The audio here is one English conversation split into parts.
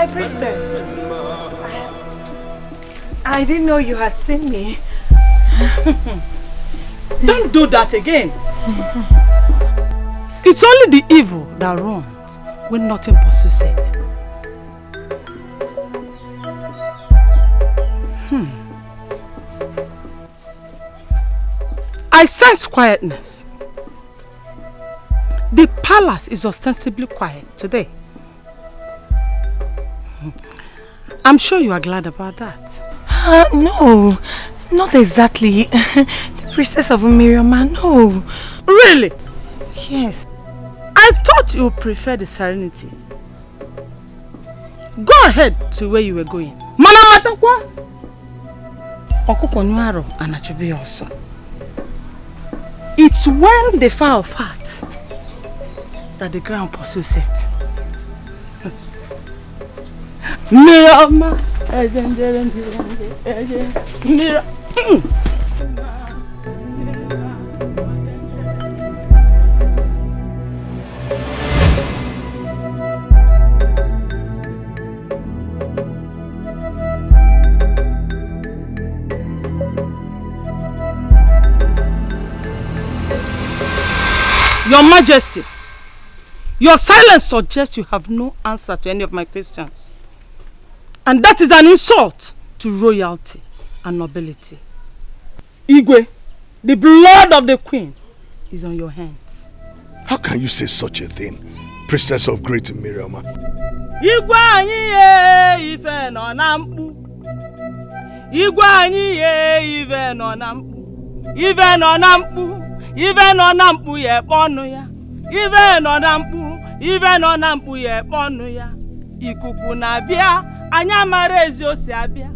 My priestess. I didn't know you had seen me. Don't do that again. It's only the evil that runs when nothing pursues it. I sense quietness. The palace is ostensibly quiet today. I'm sure you are glad about that. No, not exactly. The priestess of Mmirioma, no. Really? Yes. I thought you would prefer the serenity. Go ahead to where you were going. Mana matakwa. Okuko nuaro anachubi also. It's when they fire of heart that the ground pursues it. Mmirioma. Your Majesty, your silence suggests you have no answer to any of my questions. And that is an insult to royalty and nobility. Igwe, the blood of the queen is on your hands. How can you say such a thing, priestess of great Mmirioma? Igwe anyi ye ife no na mkpu. Igwe anyi ye ife no na mkpu. Ife no na mkpu. Ife no na mkpu ye kponu ya. Ife no na mkpu. Ife no na mkpu ye kponu ya. Ikuku na bia. Anya mara ezi osi abia.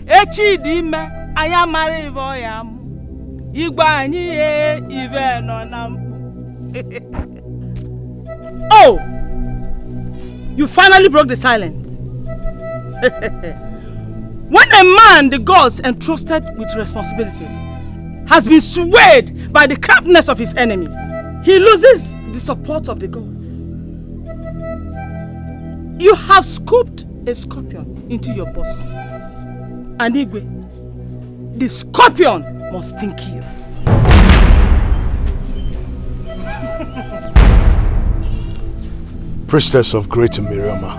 Echi di ime anya mara ive oya mu. Igwe anyi ye ive no na mkpu. Oh! You finally broke the silence. When a man the gods entrusted with responsibilities has been swayed by the craftiness of his enemies, he loses the support of the gods. You have scooped a scorpion into your bosom. And Igwe, the scorpion must sting you. Priestess of great Mmirioma,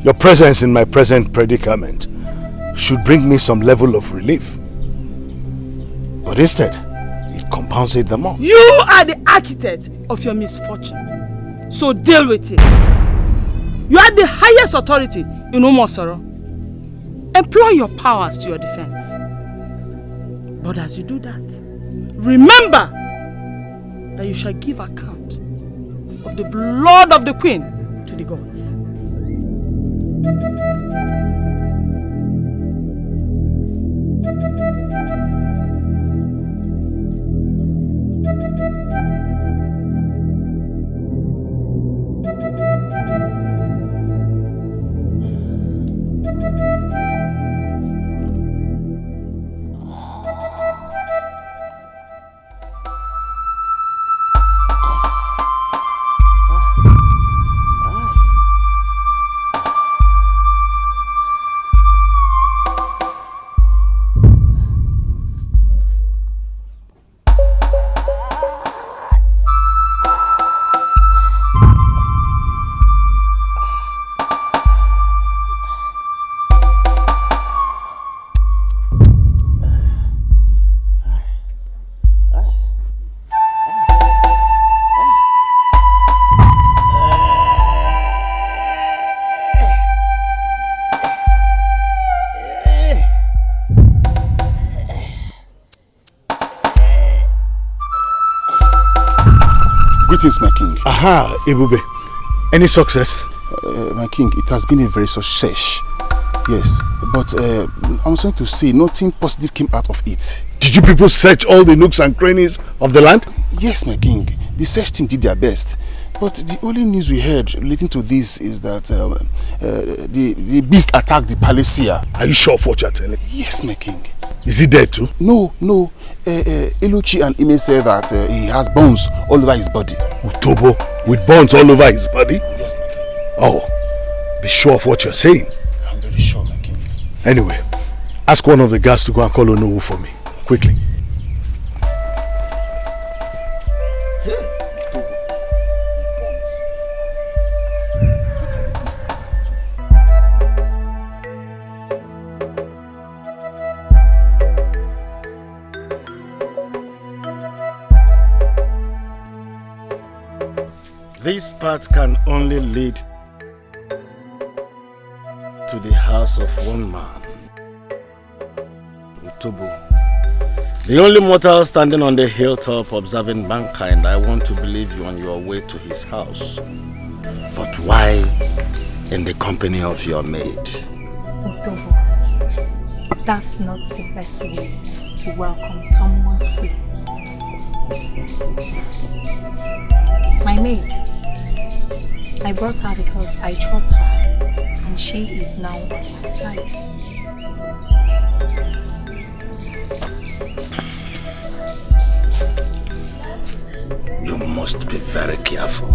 your presence in my present predicament should bring me some level of relief. But instead, it compounds it the more. You are the architect of your misfortune. So deal with it. You are the highest authority in Umosoro. Employ your powers to your defense. But as you do that, remember that you shall give account of the blood of the queen to the gods. Greetings, my king. Aha, Ebube. Any success? My king, it has been a very success. Yes, but I'm sorry to say nothing positive came out of it. Did you people search all the nooks and crannies of the land? Yes, my king. The search team did their best. But the only news we heard relating to this is that the beast attacked the palace here. Are you sure of what you're telling? Yes, my king. Is he dead too? No. Eluchi and Ime say that he has bones all over his body. Utobo with bones all over his body? Yes, my king. Oh, be sure of what you're saying. I'm very sure, my king. Anyway, ask one of the guards to go and call Onowu for me. Quickly. This path can only lead to the house of one man, Utobo. The only mortal standing on the hilltop observing mankind. I want to believe you on your way to his house. But why in the company of your maid? Utobo, that's not the best way to welcome someone's way. My maid. I brought her because I trust her, and she is now on my side. You must be very careful.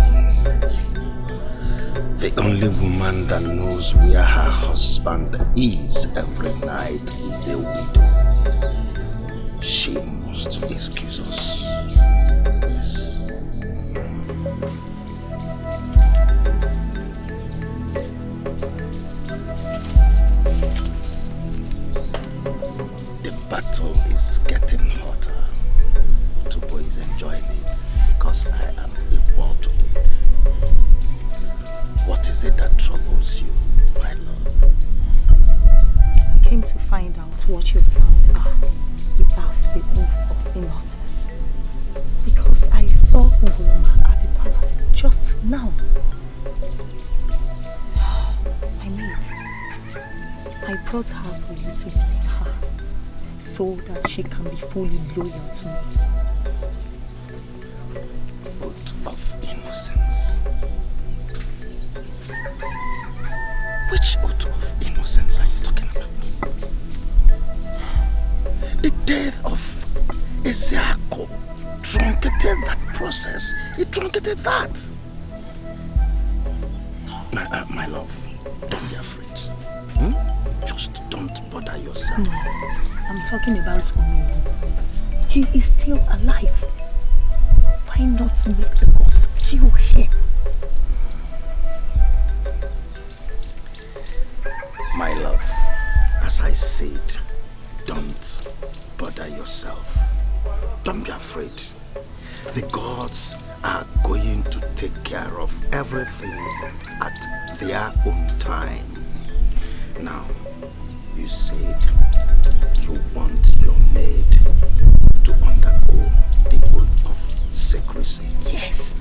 The only woman that knows where her husband is every night is a widow. She must excuse us. Yes. The battle is getting hotter. Tupo is enjoying it because I am equal to it. What is it that troubles you, my love? I came to find out what your plans are about the oath of innocence. Because I saw Mmirioma at the palace just now. My maid, I brought her for you to blame her, so that she can be fully loyal to me. Oath of innocence. Which oath of innocence are you talking about? The death of Ezeaku truncated that process. It truncated that. My love, don't be afraid. Just don't bother yourself. No, I'm talking about Onowu. He is still alive. Why not make the gods kill him? My love, as I said, don't bother yourself. Don't be afraid. The gods are going to take care of everything at their own time. Now, you said you want your maid to undergo the oath of secrecy. Yes.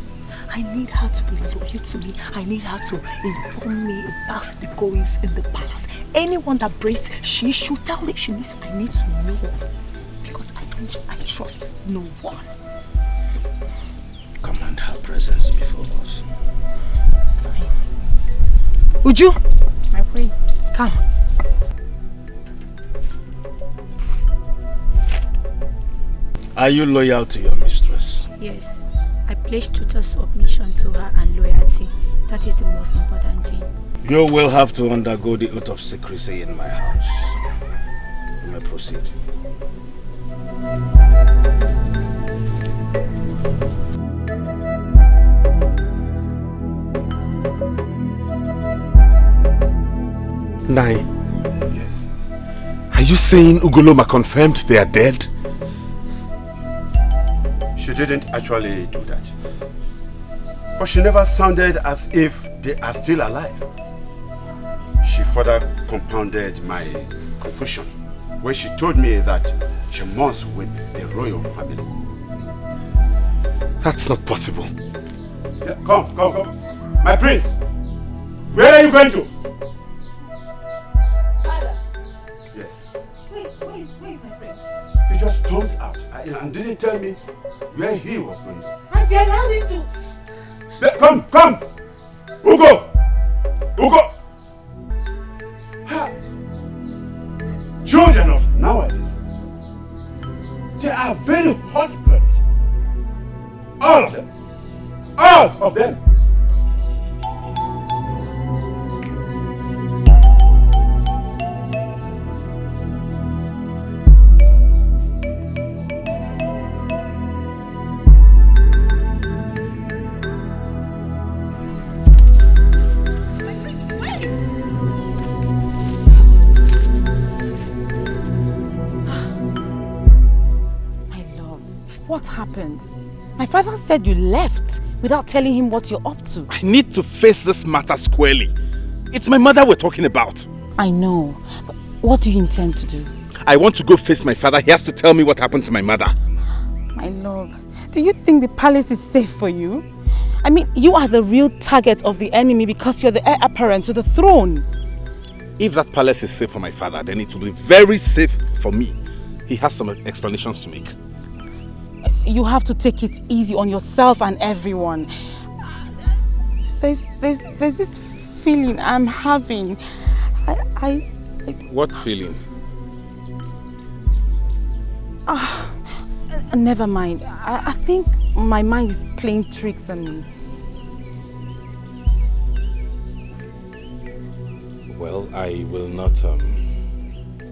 I need her to be loyal to me. I need her to inform me about the goings in the palace. Anyone that breaks, she should tell me. I need to know. Because I trust no one. Command her presence before us. Fine. Uju, my queen, come. Are you loyal to your mistress? Yes. I pledge total submission to her and loyalty. That is the most important thing. You will have to undergo the oath of secrecy in my house. You may proceed. Nai. Yes. Are you saying Ugoloma confirmed they are dead? She didn't actually do that. But she never sounded as if they are still alive. She further compounded my confusion when she told me that she mourns with the royal family. That's not possible. Yeah, come. My prince, where are you going to? Father. Yes. Where is my friend? He just stormed out and didn't tell me where he was going to. And you allowed him to... Come! Ugo! Ha. Children of nowadays, they are very hot-blooded. All of them. What happened? My father said you left without telling him what you're up to. I need to face this matter squarely. It's my mother we're talking about. I know. But what do you intend to do? I want to go face my father. He has to tell me what happened to my mother. My love, do you think the palace is safe for you? I mean, you are the real target of the enemy because you're the heir apparent to the throne. If that palace is safe for my father, then it will be very safe for me. He has some explanations to make. You have to take it easy on yourself and everyone. There's this feeling I'm having. What feeling? Never mind. I think my mind is playing tricks on me. Well, I will not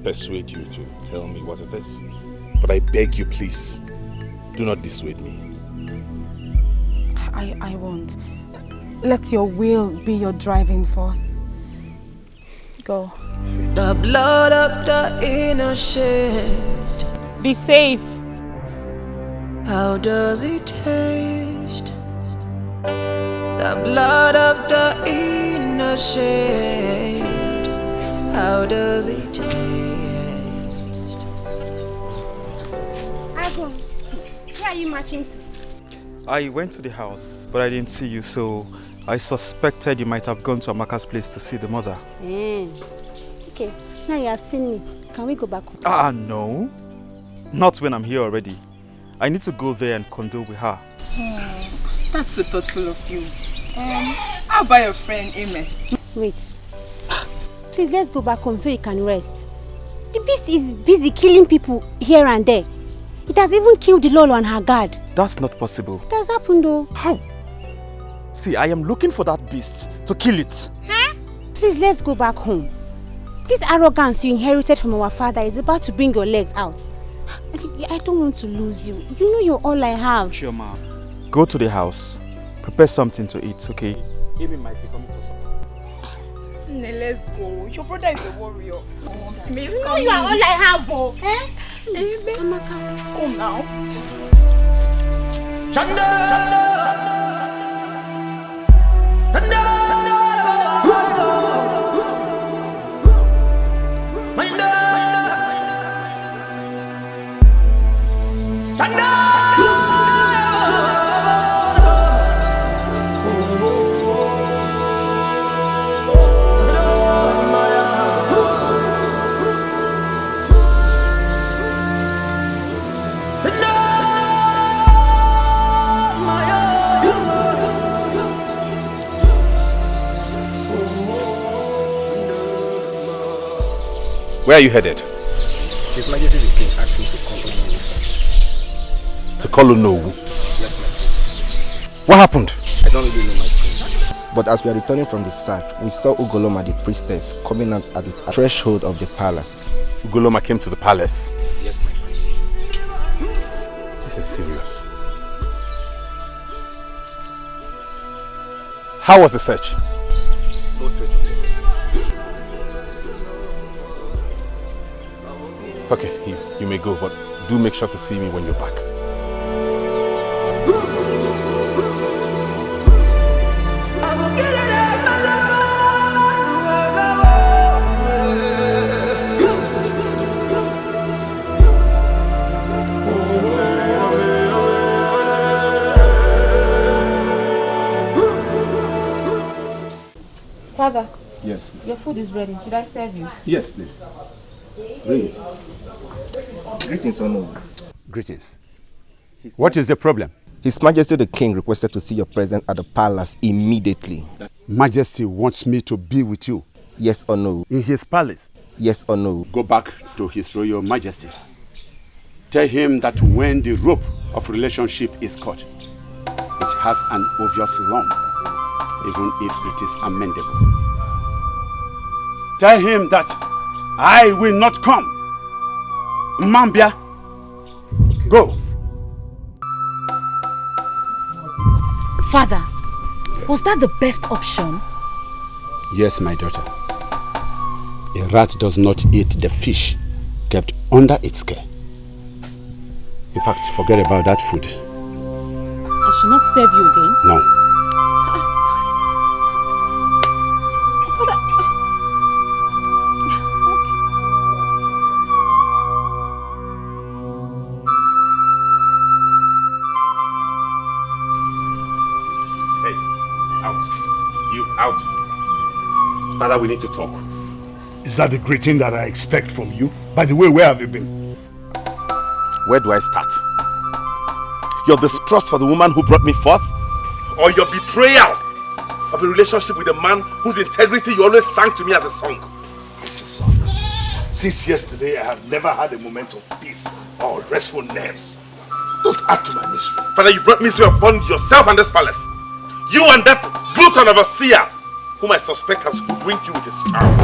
persuade you to tell me what it is. But I beg you, please, do not dissuade me. I won't. Let your will be your driving force. Go. See. The blood of the innocent. Be safe. How does it taste? The blood of the innocent. How does it taste? Agon, where are you marching to? I went to the house, but I didn't see you, so I suspected you might have gone to Amaka's place to see the mother. Okay, now you have seen me. Can we go back home? No. Not when I'm here already. I need to go there and condole with her. That's so thoughtful of you. How about your friend, Ime? Wait. Please, let's go back home so you can rest. The beast is busy killing people here and there. It has even killed the Lolo and her guard. That's not possible. It has happened though. How? See, I am looking for that beast to kill it. Huh? Please, let's go back home. This arrogance you inherited from our father is about to bring your legs out. I don't want to lose you. You know you're all I have. Sure, ma. Go to the house. Prepare something to eat, okay? Amy might be coming for supper. Let's go. Your brother is a warrior. Miss, you know you are all I have, okay? Amaka. Come now. Where are you headed? His Majesty the King asked me to call on you, sir. To Kolonowu? Yes, my prince. What happened? I don't really know, my prince. But as we are returning from the sack, we saw Ugoloma the priestess coming out at the threshold of the palace. Ugoloma came to the palace? Yes, my prince. This is serious. How was the search? No trace of it. Okay, you may go, but do make sure to see me when you're back. Father. Yes. Your food is ready. Should I serve you? Yes, please. Really? Greetings, Ono. Greetings. What is the problem? His Majesty the King requested to see your presence at the palace immediately. Majesty wants me to be with you. Yes or no? In his palace? Yes or no? Go back to his royal majesty. Tell him that when the rope of relationship is cut, it has an obvious lump, even if it is amendable. Tell him that I will not come. Mambia, go. Father, was that the best option? Yes, my daughter. A rat does not eat the fish kept under its care. In fact, forget about that food. I should not serve you again? No. Father... Hey, out. You, out. Father, we need to talk. Is that the greeting that I expect from you? By the way, where have you been? Where do I start? Your distrust for the woman who brought me forth? Or your betrayal of a relationship with a man whose integrity you always sang to me as a song? Listen, son. Since yesterday, I have never had a moment of peace or restful nerves. Don't add to my misery. Father, you brought misery upon yourself and this palace. You and that glutton of a seer, whom I suspect has hoodwinked you with his charm.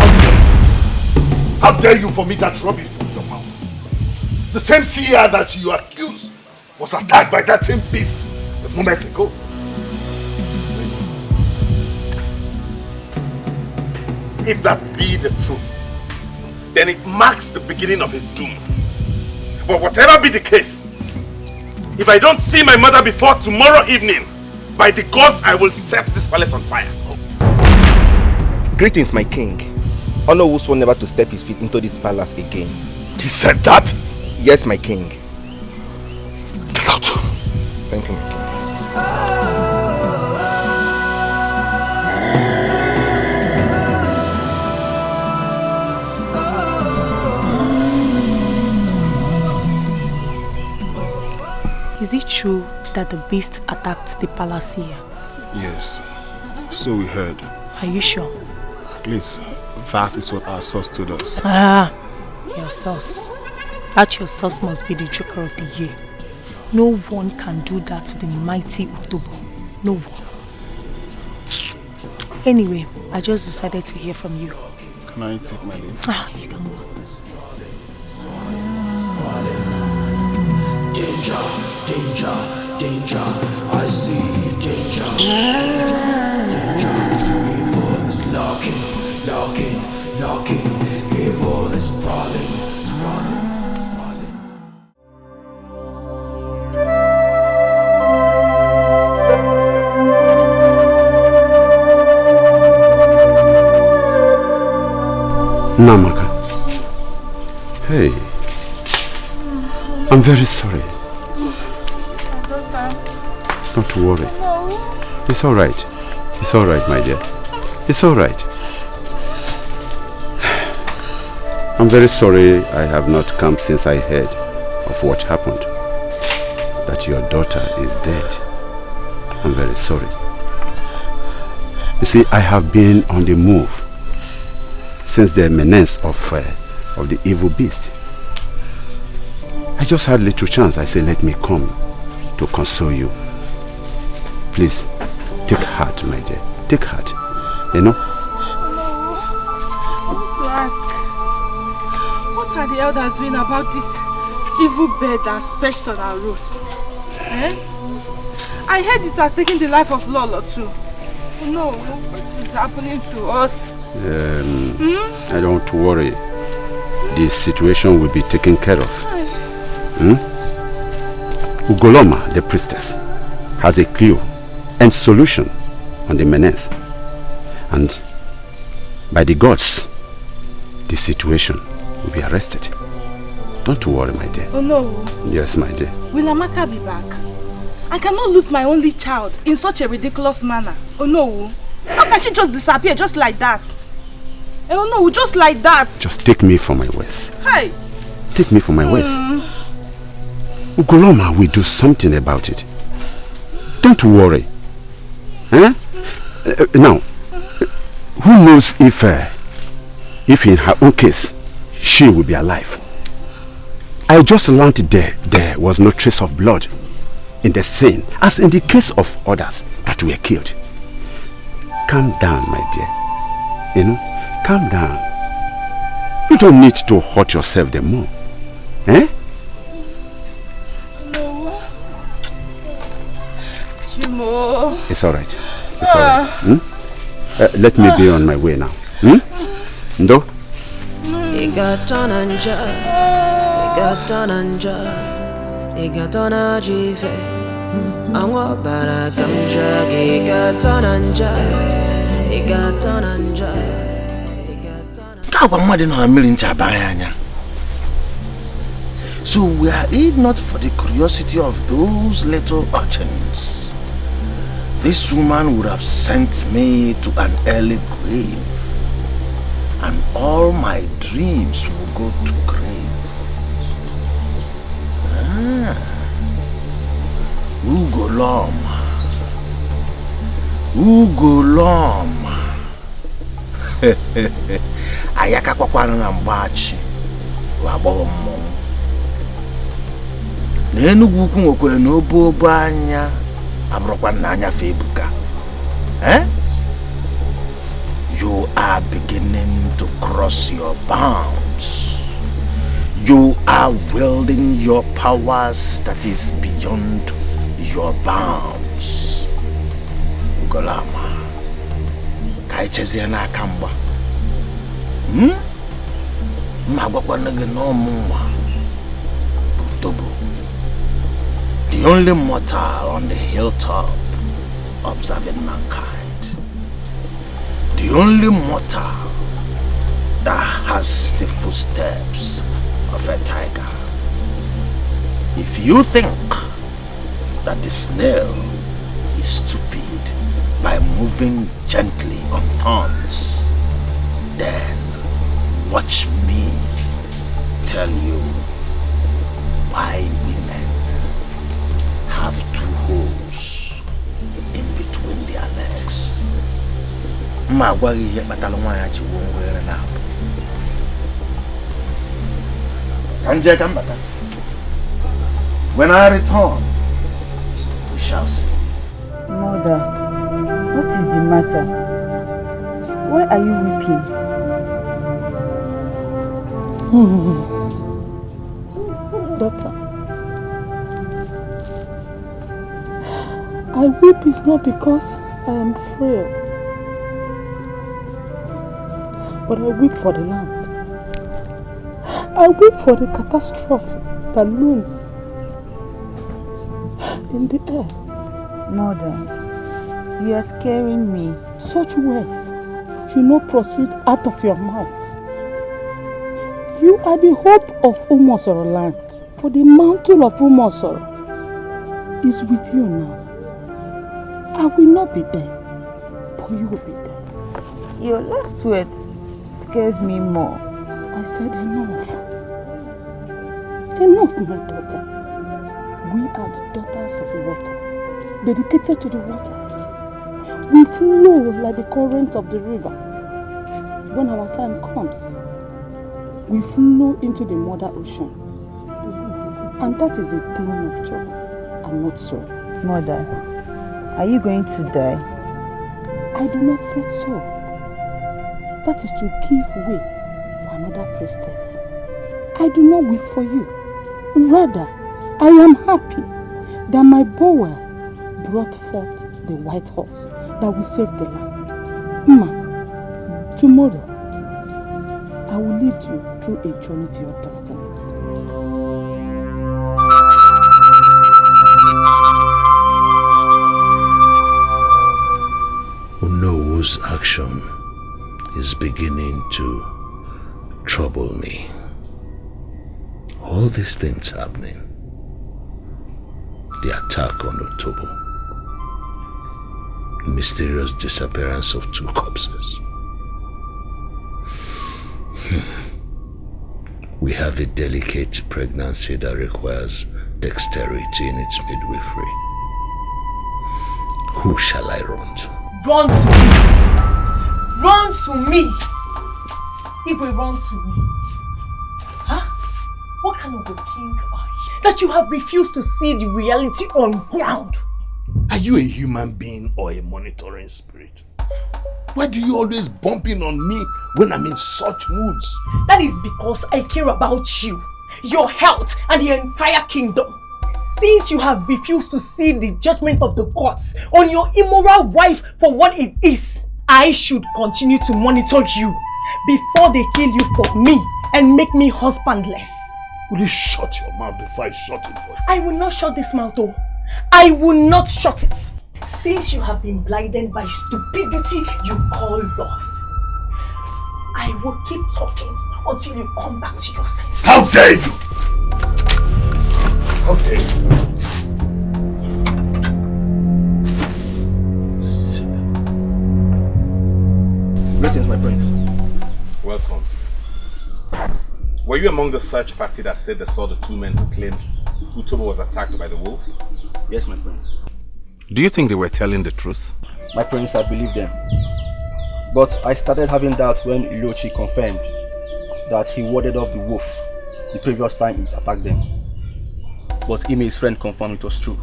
How dare you for me that rubbish from your mouth? The same seer that you accuse was attacked by that same beast a moment ago. If that be the truth, then it marks the beginning of his doom. But whatever be the case, if I don't see my mother before tomorrow evening, by the gods I will set this palace on fire. Greetings, my king. Honor will sworn never to step his feet into this palace again. He said that? Yes, my king. Get out. Thank you, my king. Is it true that the beast attacked the palace here? Yes, so we heard. Are you sure? At least that is what our source told us. Ah, your source. That your source must be the joker of the year. No one can do that to the mighty Utobo. No one. Anyway, I just decided to hear from you. Can I take my leave? Ah, you can go. Danger, danger, danger, I see danger. Danger, evil is lurking, lurking, lurking. Evil is sprawling, sprawling, sprawling. Namaka. Hey. I'm very sorry. Don't worry. It's all right. It's all right, my dear. It's all right. I'm very sorry I have not come since I heard of what happened. That your daughter is dead. I'm very sorry. You see, I have been on the move since the menace of the evil beast. I just had little chance. I said, let me come to console you. Please, take heart, my dear. Take heart. You know? I want to ask, what are the elders doing about this evil bird that's perched on our roofs? Eh? I heard it has taken the life of Lolo too. No, what is happening to us? I don't worry. The situation will be taken care of. Ugoloma, the priestess, has a clue and solution on the menace. And by the gods, the situation will be arrested. Don't worry, my dear. Oh no. Yes, my dear. Will Amaka be back? I cannot lose my only child in such a ridiculous manner. Oh no. How can she just disappear just like that? Oh no, just like that. Just take me for my words. Hey. Take me for my words. Ugoloma will do something about it. Don't worry. Now, who knows if in her own case, she will be alive. I just learned there was no trace of blood in the scene, as in the case of others that were killed. Calm down, my dear. You know, calm down. You don't need to hurt yourself the more. Eh? It's all right. It's all right. Let me be on my way now. Ndo? igatona jife Angwa bara kamja igatona nja igatona nja Kawa mwadi no amili ncha bayanya. So were it not for the curiosity of those little urchins, this woman would have sent me to an early grave, and all my dreams will go to grave. Ugolom. Ayaka kwakwana na mbachi waboro mmom. N'Enugwu ukwu nwekwe n'obo anya abrokwa n'anya fe Evuka. You are beginning to cross your bounds. You are wielding your powers that is beyond your bounds. Ugolama. Kaichezia na akamba. The only mortal on the hilltop observing mankind. The only mortal that has the footsteps of a tiger. If you think that the snail is stupid by moving gently on thorns, then watch me tell you why women have 2 holes in between their legs. When I return, we shall see. Mother, what is the matter? Why are you weeping? Daughter, I weep is not because I am frail, but I weep for the land. I weep for the catastrophe that looms in the air. Mother, you are scaring me. Such words should not proceed out of your mouth. You are the hope of Umosoro land, for the mantle of Umosoro is with you now. I will not be there, but you will be there. Your last words scares me more. I said enough. Enough, my daughter. We are the daughters of the water, dedicated to the waters. We flow like the current of the river. When our time comes, we flow into the mother ocean. And that is a thing of joy and not sorrow. Mother, are you going to die? I do not say so. That is to give way for another priestess. I do not weep for you. Rather, I am happy that my bower brought forth the white horse that will save the land. Ma, tomorrow, I will lead you through a journey to your destiny. Uno's action is beginning to trouble me. All these things happening. The attack on Otobo. The mysterious disappearance of 2 corpses. We have a delicate pregnancy that requires dexterity in its midwifery. Who shall I run to? Run to me! Run to me! Ibe, run to me. Huh? What kind of a king are you? That you have refused to see the reality on ground. Are you a human being or a monitoring spirit? Why do you always bump in on me when I'm in such moods? That is because I care about you, your health, and the entire kingdom. Since you have refused to see the judgment of the gods on your immoral wife for what it is, I should continue to monitor you before they kill you for me and make me husbandless. Will you shut your mouth before I shut it for you? I will not shut this mouth, oh. I will not shut it. Since you have been blinded by stupidity you call love, I will keep talking until you come back to your senses. How dare you! How dare you! Greetings, my prince. Welcome. Were you among the search party that said they saw the two men who claimed Utobo was attacked by the wolf? Yes, my prince. Do you think they were telling the truth? My prince, I believe them. But I started having doubts when Ilochi confirmed that he warded off the wolf the previous time it attacked them. But Ime, his friend, confirmed it was true.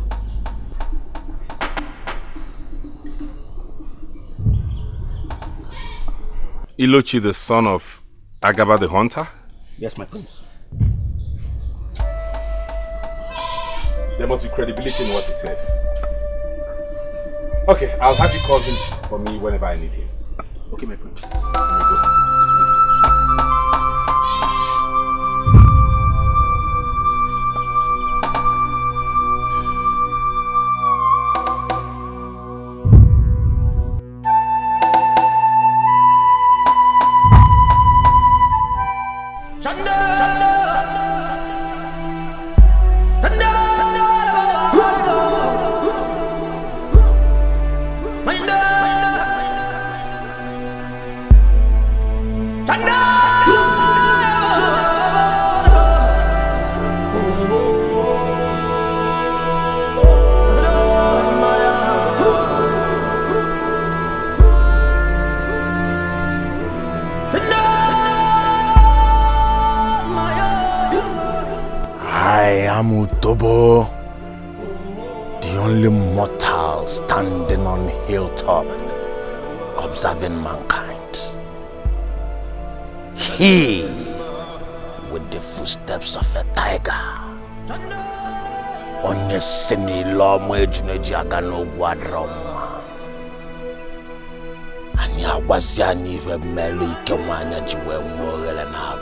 Ilochi, the son of Agaba the hunter? Yes, my prince. There must be credibility in what he said. Okay, I'll have you call him for me whenever I need him. Okay, my prince. Let me go. Utobo, the only mortal standing on hilltop, observing mankind. He, with the footsteps of a tiger. Onye sini lo mwejuneji agano guadroma. Anya waziani we meli kemanya jiwe mwogele nabo.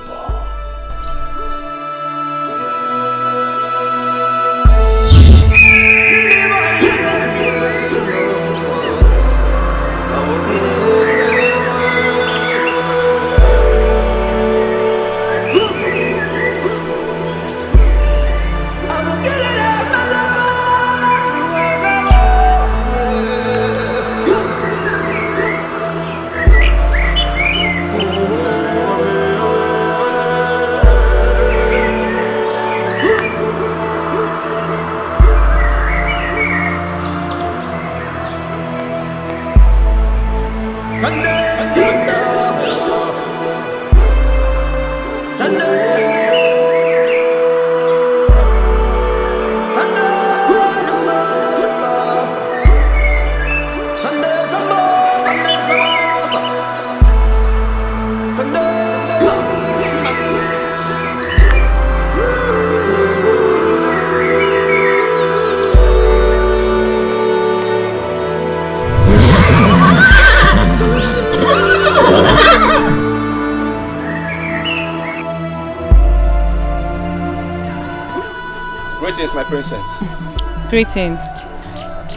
Greetings, my princess. Greetings.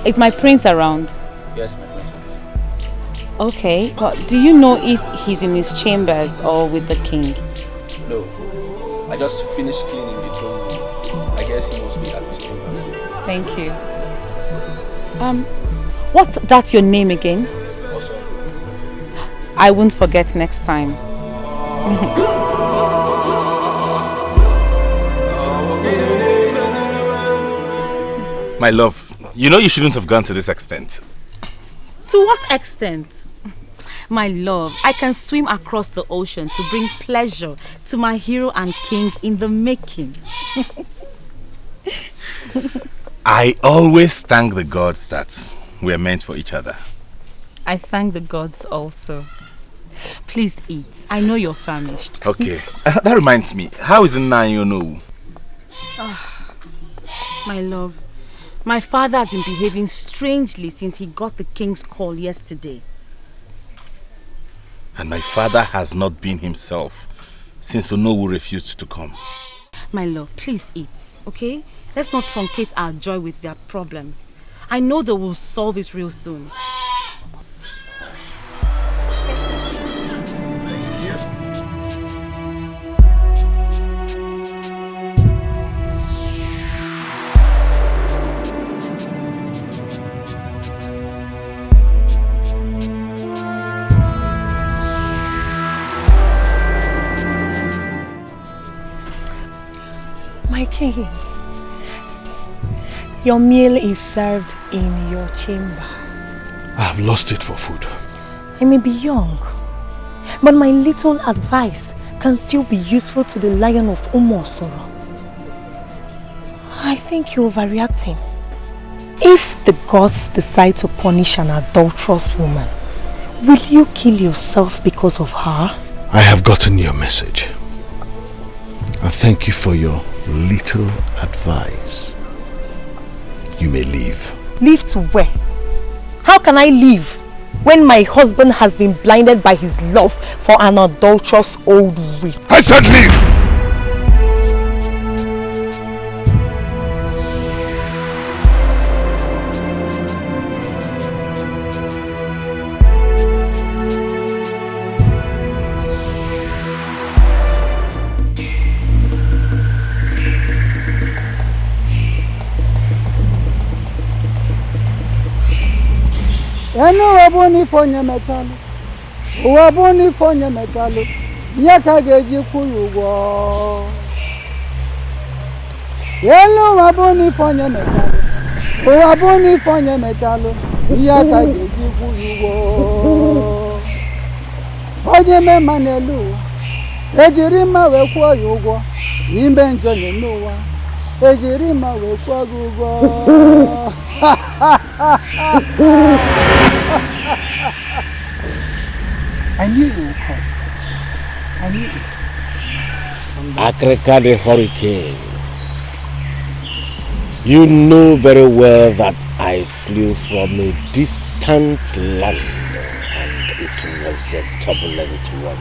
Is my prince around? Yes, my princess. Okay, but do you know if he's in his chambers or with the king? No. I just finished cleaning the throne room. I guess he must be at his chambers. Thank you. What's that your name again? Also, I won't forget next time. My love, you know you shouldn't have gone to this extent. To what extent? My love, I can swim across the ocean to bring pleasure to my hero and king in the making. I always thank the gods that we're meant for each other. I thank the gods also. Please eat. I know you're famished. Okay, that reminds me. How is Nnayono? My love, my father has been behaving strangely since he got the king's call yesterday. And my father has not been himself since Onowu refused to come. My love, please eat, okay? Let's not truncate our joy with their problems. I know they will solve it real soon. My king, your meal is served in your chamber. I have lost it for food. I may be young, but my little advice can still be useful to the Lion of Umosoro. I think you're overreacting. If the gods decide to punish an adulterous woman, will you kill yourself because of her? I have gotten your message. And thank you for your little advice. You may leave. Leave to where? How can I leave when my husband has been blinded by his love for an adulterous old witch? I said leave! Eno wabuni fonye metalu, wabuni fonye metalu, nyaka geji kuyugo. Eno wabuni fonye metalu, wabuni fonye metalu, nyaka geji kuyugo. Oje me manelu, ejirima we kwa yugo, imbe njone nuwa, ejirima we kwa gugo. I knew you would come. I knew it. Akagod the hurricane. You know very well that I flew from a distant land and it was a turbulent one.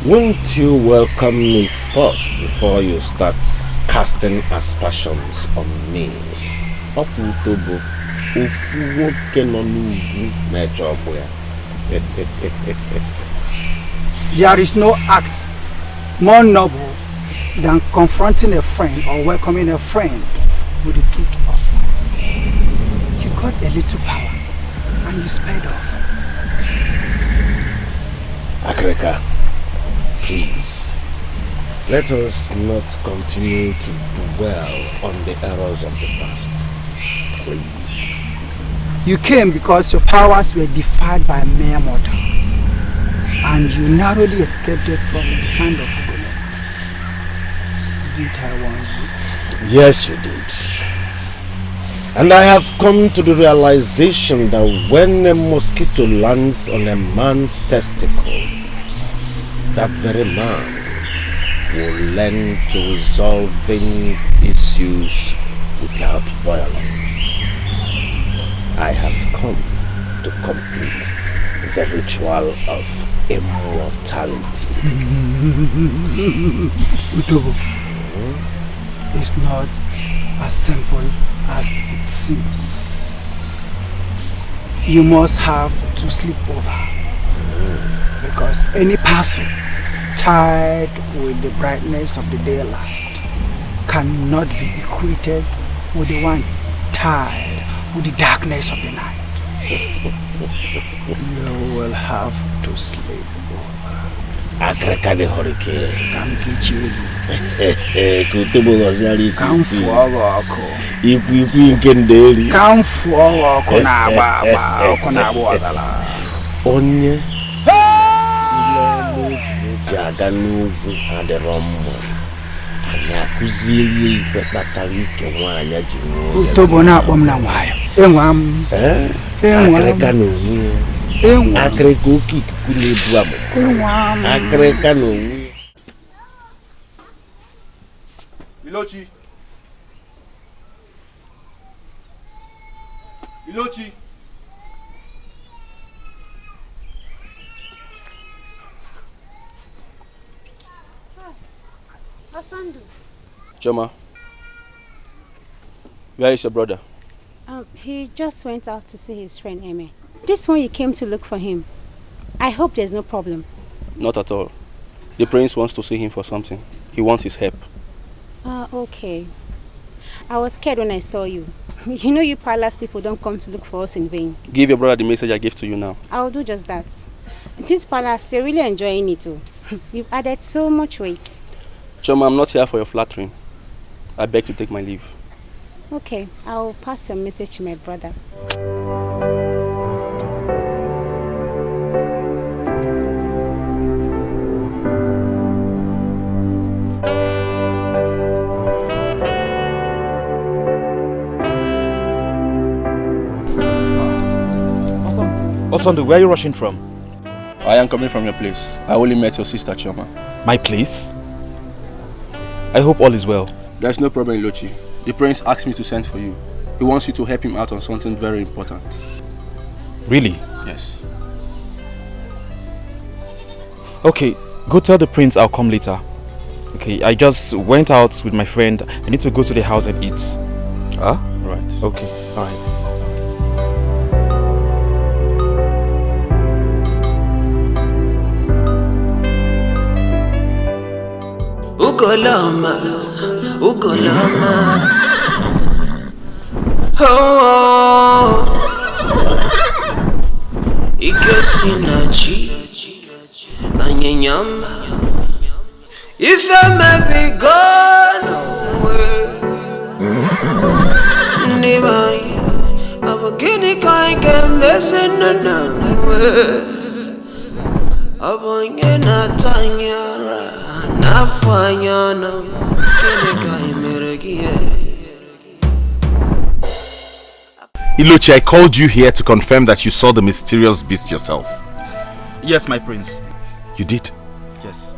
Won't you welcome me first before you start casting aspersions on me? There is no act more noble than confronting a friend or welcoming a friend with the truth of life. You got a little power and you sped off. Akagod, please, let us not continue to dwell on the errors of the past. Please. You came because your powers were defied by a mere mortal, and you narrowly escaped it from the hand of God. Didn't I warn you? Yes, you did. And I have come to the realization that when a mosquito lands on a man's testicle, that very man will learn to resolving issues without violence. I have come to complete the ritual of immortality. Utobo, it's not as simple as it seems. You must have to sleep over. Because any person tired with the brightness of the daylight cannot be equated with the one tired with the darkness of the night. You will have to sleep over. Akagod the hurricane. Kutubu gozali kamfuoko. Ipu nkendeli. Kamfuoko na baba na bozala. Onye. Jaga nugu aderomo. Anya kuzili ife batalike mwanya jimu. Utobo na bomna wayo. Enwam. Akagod no. Akagod ki kule buamo. Enwam. Akagod no. Ilochi. Ilochi. Osandu. Choma, where is your brother? He just went out to see his friend Eme. This one you came to look for him. I hope there's no problem. Not at all. The prince wants to see him for something. He wants his help. Okay. I was scared when I saw you. You know you palace people don't come to look for us in vain. Give your brother the message I gave to you now. I'll do just that. This palace, you're really enjoying it too. You've added so much weight. Choma, I'm not here for your flattering. I beg to take my leave. Okay, I'll pass your message to my brother. Osandu, where are you rushing from? I am coming from your place. I only met your sister, Choma. My place? I hope all is well. There's no problem, Ilochi. The prince asked me to send for you. He wants you to help him out on something very important. Really? Yes. Okay, go tell the prince I'll come later. Okay, I just went out with my friend. I need to go to the house and eat. Huh? Right. Okay, alright. Ugolama, oh, Ikesinachi, Anyanyama, if I may be gone away, Nimai, Abagini can messing Abangena Tanyara. Ilochi, I called you here to confirm that you saw the mysterious beast yourself. Yes, my prince. You did? Yes.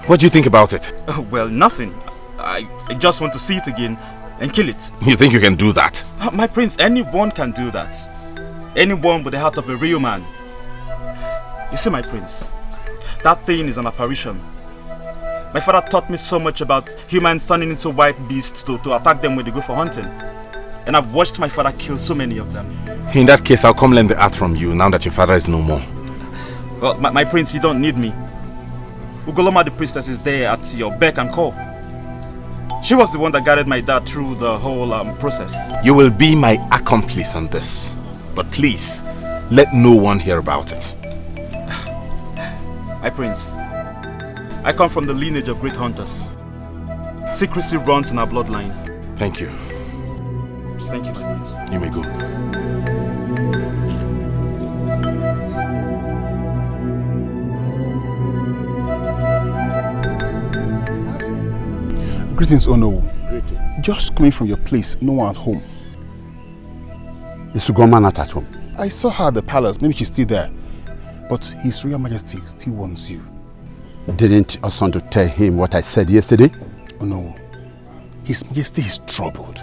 What do you think about it? Well, nothing. I just want to see it again and kill it. You think you can do that? My prince, anyone can do that. Anyone with the heart of a real man. You see, my prince, that thing is an apparition. My father taught me so much about humans turning into white beasts to attack them when they go for hunting. And I've watched my father kill so many of them. In that case, I'll come learn the art from you now that your father is no more. Well, my prince, you don't need me. Ugoloma the priestess is there at your beck and call. She was the one that guided my dad through the whole process. You will be my accomplice on this. But please, let no one hear about it. My prince, I come from the lineage of great hunters. Secrecy runs in our bloodline. Thank you. Thank you, my prince. You may go. Greetings, Ono. Greetings. Just coming from your place, no one at home. Is Sugoma not at home? I saw her at the palace. Maybe she's still there. But His Royal Majesty still wants you. Didn't Osandu tell him what I said yesterday? Oh no. His Majesty is troubled.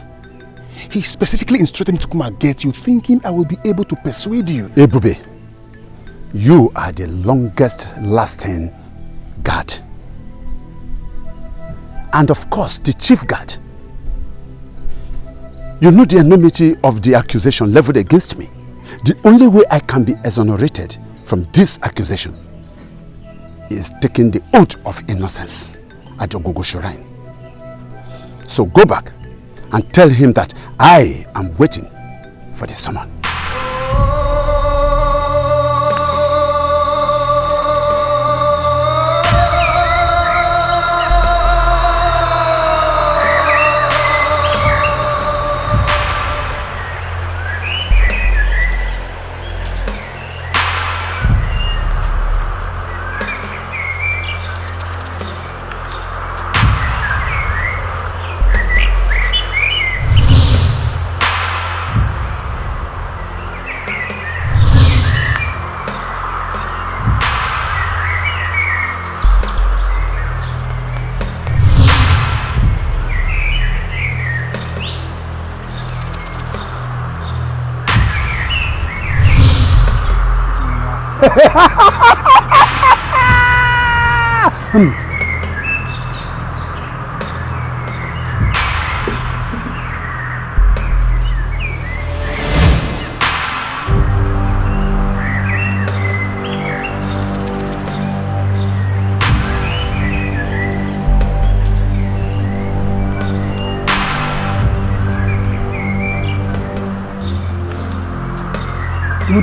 He specifically instructed me to come and get you, thinking I will be able to persuade you. Ebube, you are the longest lasting guard. And of course, the chief guard. You know the enormity of the accusation leveled against me. The only way I can be exonerated from this accusation is taking the oath of innocence at Ogogo Shrine. So go back and tell him that I am waiting for the summon.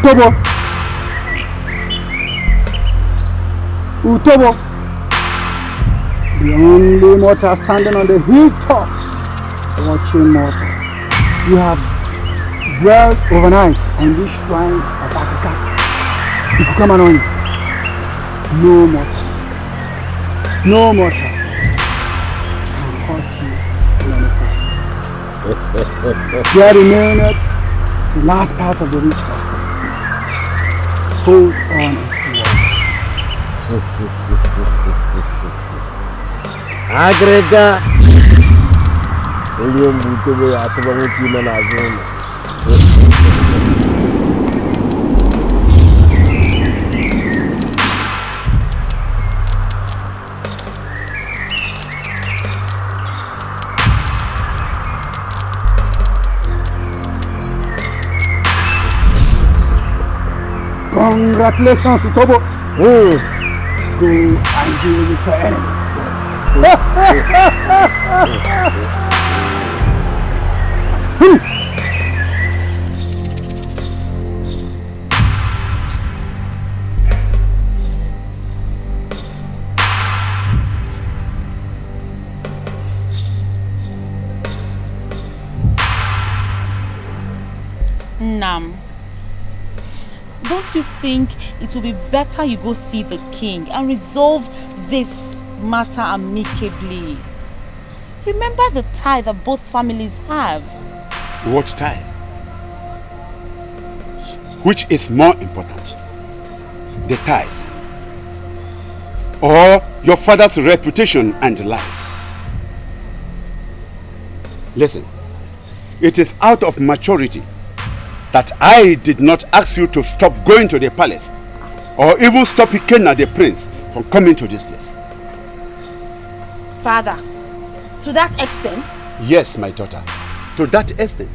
Utobo. Utobo. The only mortal standing on the hilltop watching mortal. You have dwelled overnight on this shrine of Africa. If you come on, no mortal. No mortal can hurt you in any form. Here remaineth the last part of the ritual. Hold on and see what. Agrega. William Mutobe atubangu tina na zone. Congratulations, Utobo. Go and deal with your enemies. Nam, don't you think it will be better you go see the king and resolve this matter amicably? Remember the tie that both families have. What ties? Which is more important? The ties or your father's reputation and life? Listen, it is out of maturity that I did not ask you to stop going to the palace or even stop Ikenna the prince from coming to this place. Father, to that extent? Yes, my daughter, to that extent.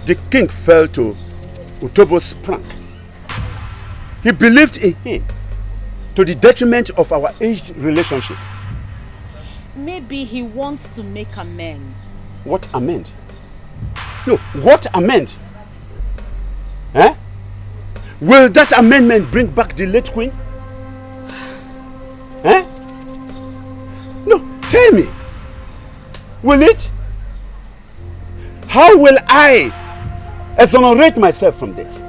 The king fell to Utobo's prank. He believed in him to the detriment of our aged relationship. Maybe he wants to make amends. What amend? No, what amend? Eh? Will that amendment bring back the late queen? Eh? No, tell me. Will it? How will I exonerate myself from this?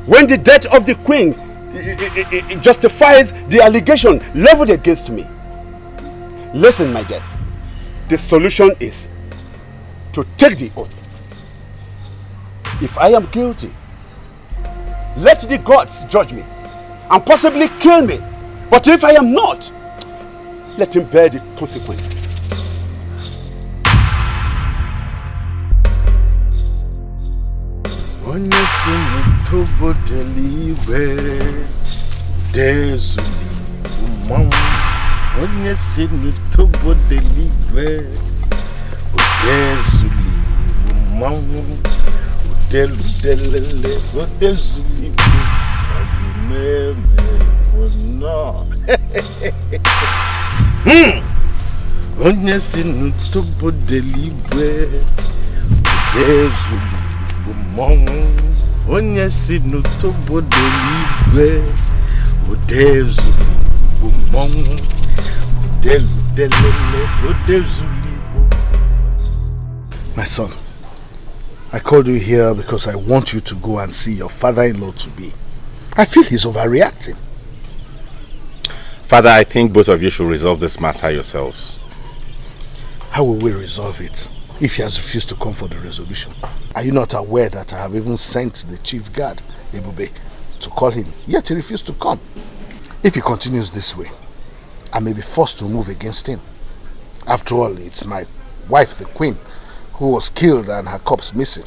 When the death of the queen it justifies the allegation leveled against me. Listen, my dear. The solution is to take the oath. If I am guilty, let the gods judge me and possibly kill me. But if I am not, let him bear the consequences. My son, I called you here because I want you to go and see your father-in-law to be. I feel he's overreacting. Father, I think both of you should resolve this matter yourselves. How will we resolve it if he has refused to come for the resolution? Are you not aware that I have even sent the chief guard, Ebube, to call him, yet he refused to come? If he continues this way, I may be forced to move against him. After all, it's my wife, the queen, who was killed and her corpse missing.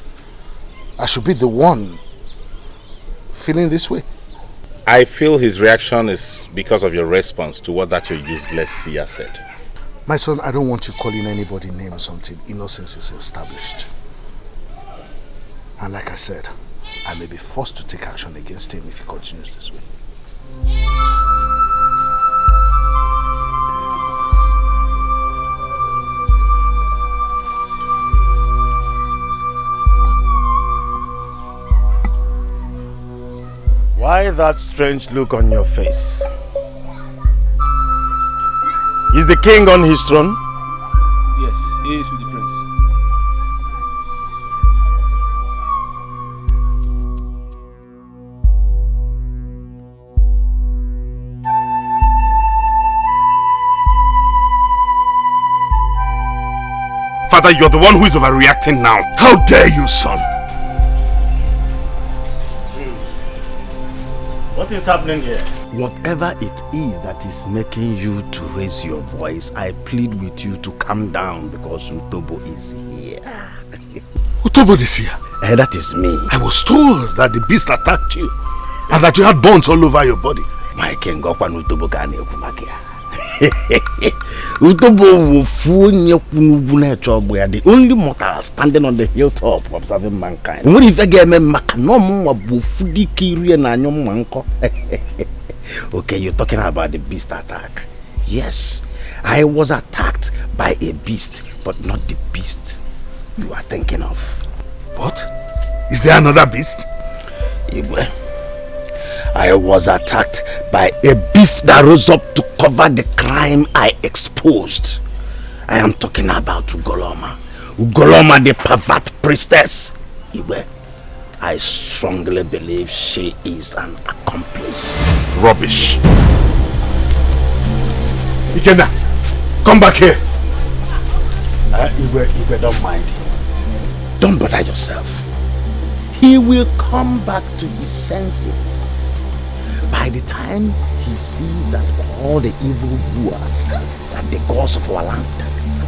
I should be the one feeling this way. I feel his reaction is because of your response to what that your useless seer said. My son, I don't want you calling anybody names until innocence is established. And like I said, I may be forced to take action against him if he continues this way. Why that strange look on your face? Is the king on his throne? Yes, he is with the prince. Father, you're the one who is overreacting now. How dare you, son? What is happening here? Whatever it is that is making you to raise your voice, I plead with you to calm down because Utobo is here. Utobo is here? That is me. I was told that the beast attacked you and that you had burns all over your body. My king, Utobo can Utobo will fool you. The only mortal standing on the hilltop observing mankind. What if I get me Makanomo Bufudi Kiri and Anyom Manko? Okay, you're talking about the beast attack. Yes, I was attacked by a beast, but not the beast you are thinking of. What? Is there another beast? Ibe, I was attacked by a beast that rose up to cover the crime I exposed. I am talking about Ugoloma. Ugoloma, the pervert priestess. Ibe, I strongly believe she is an accomplice. Rubbish. Ikenna, come back here. Ibe, don't mind him. Don't bother yourself. He will come back to his senses. By the time he sees that all the evil doers, that the gods of our land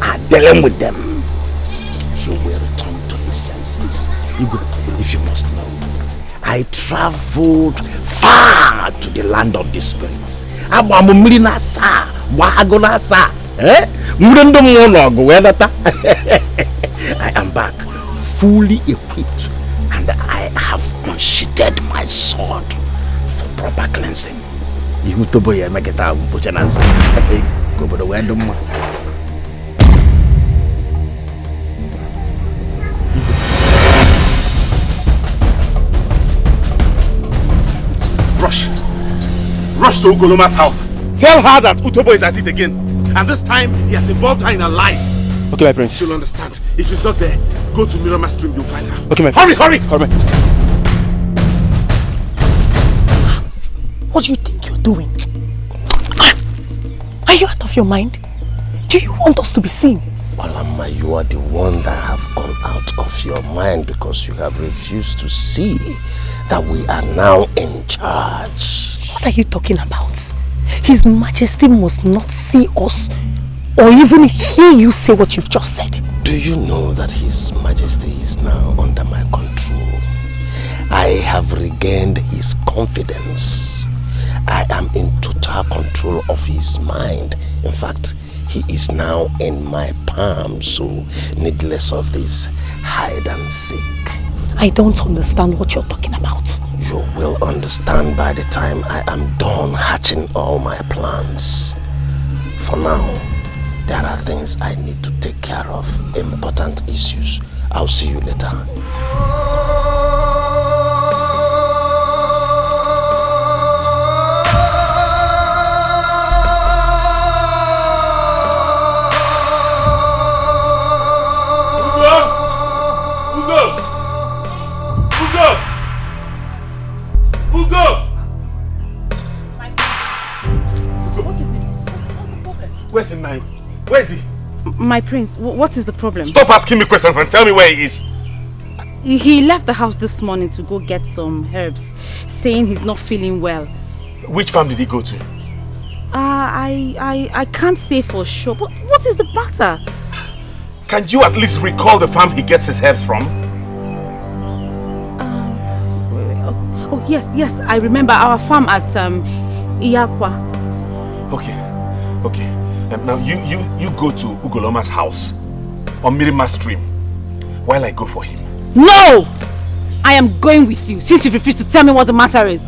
are dealing with them, he will return to his senses. If you must know, I traveled far to the land of the spirits. I am back, fully equipped, and I have unsheathed my sword for proper cleansing. Rush to Ugoloma's house. Tell her that Utobo is at it again. And this time, he has involved her in her life. Okay, my prince. She'll understand. If she's not there, go to Mmirioma stream, you'll find her. Okay, my prince. Hurry! Hurry, my prince. What do you think you're doing? Are you out of your mind? Do you want us to be seen? Olama, you are the one that have gone out of your mind because you have refused to see that we are now in charge. What are you talking about? His Majesty must not see us or even hear you say what you've just said. Do you know that His Majesty is now under my control? I have regained his confidence. I am in total control of his mind. In fact, he is now in my palm, so needless of this hide and seek. I don't understand what you're talking about. You will understand by the time I am done hatching all my plans. For now, there are things I need to take care of, important issues. I'll see you later. Where's him now? Where is he? My prince, what is the problem? Stop asking me questions and tell me where he is. He left the house this morning to go get some herbs, saying he's not feeling well. Which farm did he go to? I can't say for sure, but what is the matter? Can you at least recall the farm he gets his herbs from? Oh yes, I remember our farm at Iyakwa. Okay. Now you go to Ugoloma's house on Mmirioma stream while I go for him. No! I am going with you since you refuse to tell me what the matter is.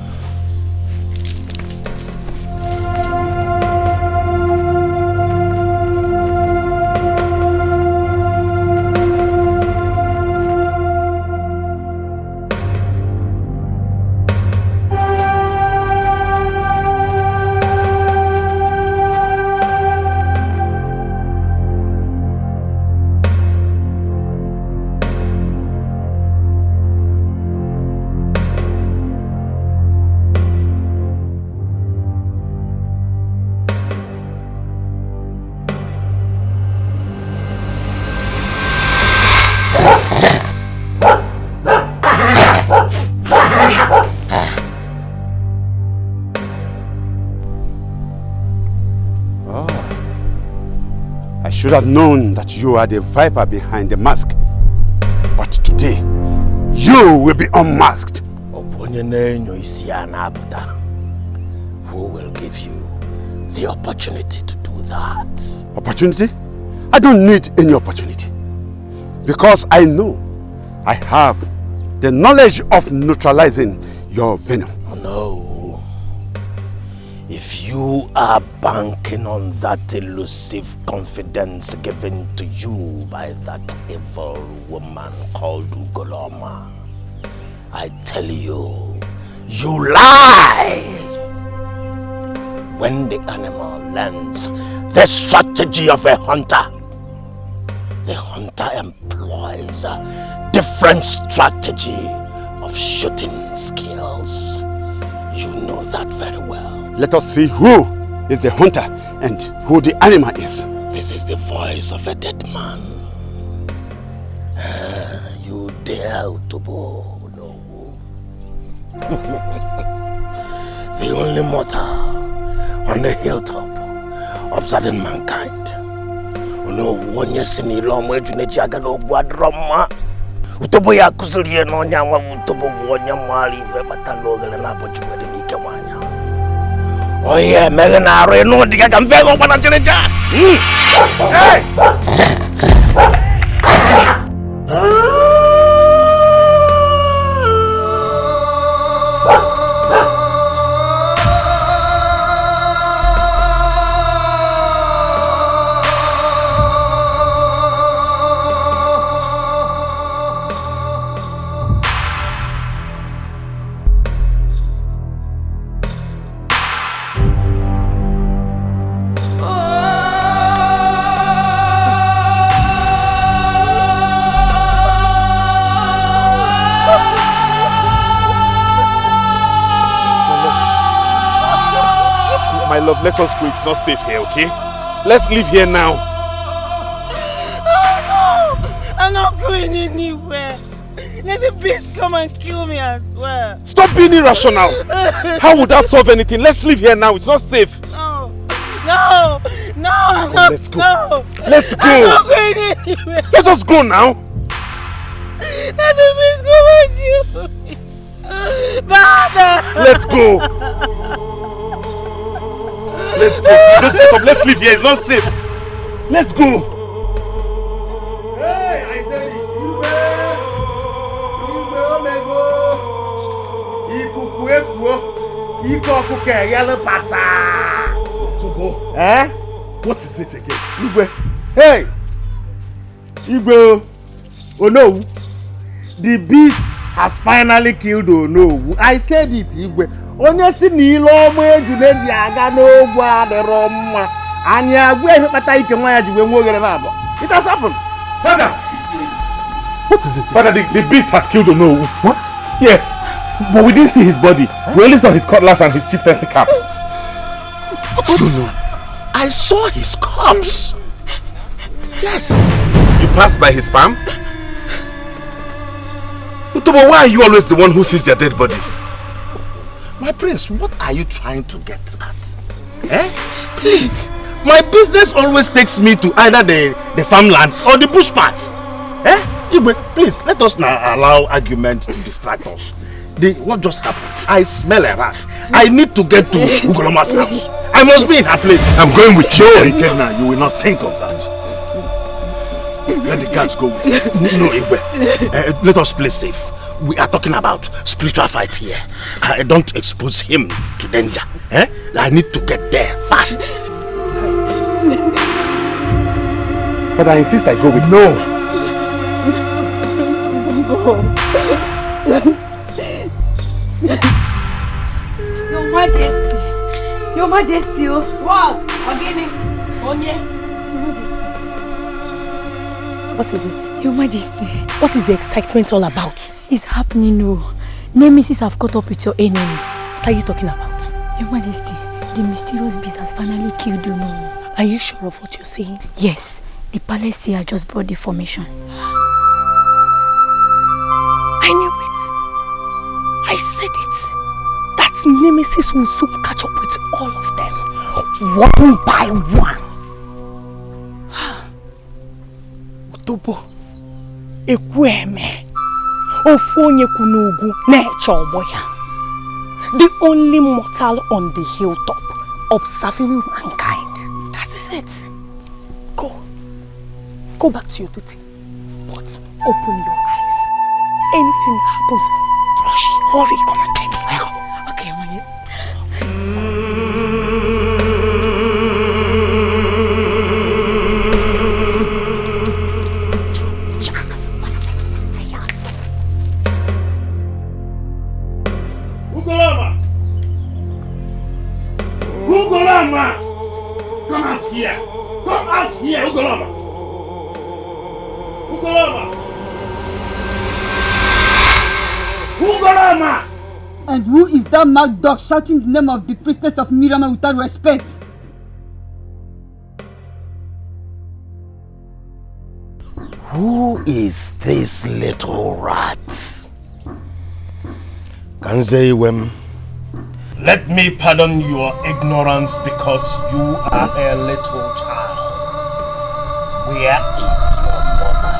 should have known that you are the viper behind the mask. But today, you will be unmasked. Who will give you the opportunity to do that? Opportunity? I don't need any opportunity. Because I know I have the knowledge of neutralizing your venom. Oh, no. If you are banking on that elusive confidence given to you by that evil woman called Ugoloma, I tell you, you lie! When the animal learns the strategy of a hunter, the hunter employs a different strategy of shooting skills. You know that very well. Let us see who is the hunter and who the animal is. This is the voice of a dead man. You dare to no. The only mortal on the hilltop observing mankind. No one yes in the long way to Najaga no Guadroma. Utobo ya kusuria no nyama utobo wonya mali ve bataloga na bochwe de Nikawanya. Oh yeah, Megana Reno Dikeh can fail on Ajallys. Hey! My love, let us go. It's not safe here, okay? Let's leave here now. Oh no! I'm not going anywhere. Let the beast come and kill me as well. Stop being irrational. How would that solve anything? Let's leave here now. It's not safe. No! No! No! I'm not, let's go. No. Let's go. I'm not going anywhere. Let us go now. Let the beast come and kill me. Father! Let's go. Let's go. Just get up. Let's leave here. It's not safe. Let's go. Hey, I said it. Eh? What is it again? Ibe. Hey! Ibe. Oh no. The beast has finally killed Onowu. I said it, Ibe. Onye si n'ile ọmụ eju na-eji aga n'ogwu adịrọ mma. Anyị agwa ihe kpata ike nwa ya ji wee nwe oghere na-abọ. It has happened. Father! What is it? Father, the beast has killed Onowu. What? Yes. But we didn't see his body. We only saw his cutlass and his chieftaincy cap. What's going on? I saw his corpse. Yes. You passed by his farm? Utobo, why are you always the one who sees their dead bodies? My prince, what are you trying to get at? Eh? Please. My business always takes me to either the farmlands or the bush parts. Eh? Ibe, please, let us not allow argument to distract us. What just happened? I smell a rat. I need to get to Ugoloma's house. I must be in her place. I'm going with you. Now, you will not think of that. Let the guards go with you. No, Ibe. Let us play safe. We are talking about spiritual fight here. Don't expose him to danger. Eh? I need to get there fast. But I insist I go with no. Your Majesty. Your Majesty. What? Ogini. Onye. What is it? Your Majesty. What is the excitement all about? It's happening, no. Nemesis have caught up with your enemies. What are you talking about? Your Majesty, the mysterious beast has finally killed Onowu. Are you sure of what you're saying? Yes. The palace here just brought the formation. I knew it. I said it. That Nemesis will soon catch up with all of them. One by one. Utobo Ekweme Ofonye Kunugu Nechoboya, the only mortal on the hilltop observing mankind. That is it. Go back to your duty, but open your eyes. Anything that happens, rush, hurry, come and tell me. Okay, Mama. Ugolama! Come out here! Come out here, Ugolama! Ugolama! Ugolama! And who is that mad dog shouting the name of the priestess of Mmirioma without respect? Who is this little rat? Kanzeiwem, let me pardon your ignorance because you are a little child. Where is your mother?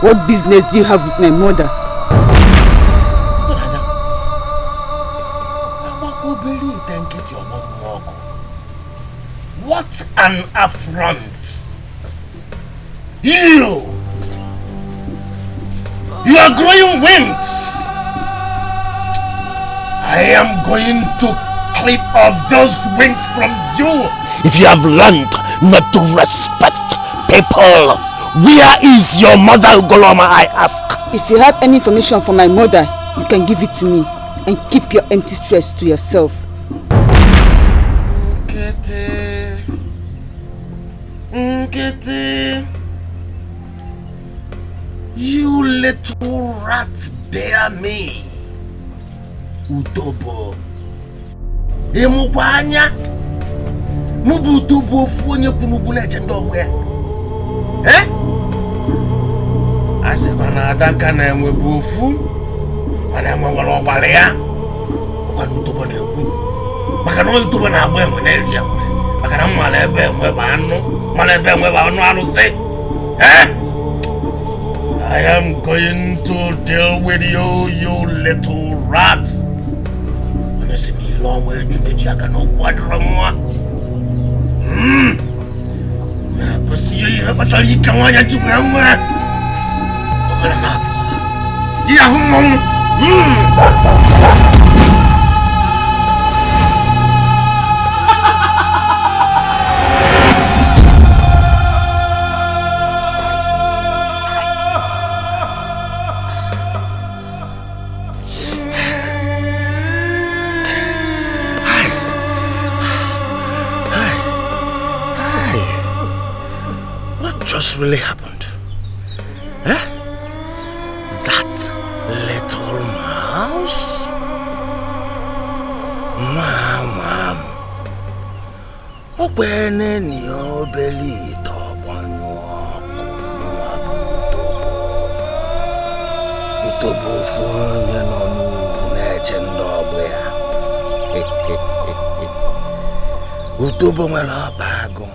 What business do you have with my mother? What an affront! You are growing wings! I am going to clip off those wings from you if you have learned not to respect people. Where is your mother, Ugoloma, I ask? If you have any information from my mother, you can give it to me and keep your empty stress to yourself. Nkete, you little rat, dare me. Utobo Emukwanya Mubu utobo fonye kunugune chendogwe. Asebana adaka na enwe bufu ana enwe wala obale ya kwa utobo na eku maka no utobo na agba enwe na eri enwe maka na mala ebe enwe ba anu anu se. I am going to deal with you, you little rat. See me long way to the jacket no quadrumwa. But see you have a tally come on at you. Just really happened? That little mouse? Mom. When in your belly top on Utobo for you know legend of where Utobo Malabago.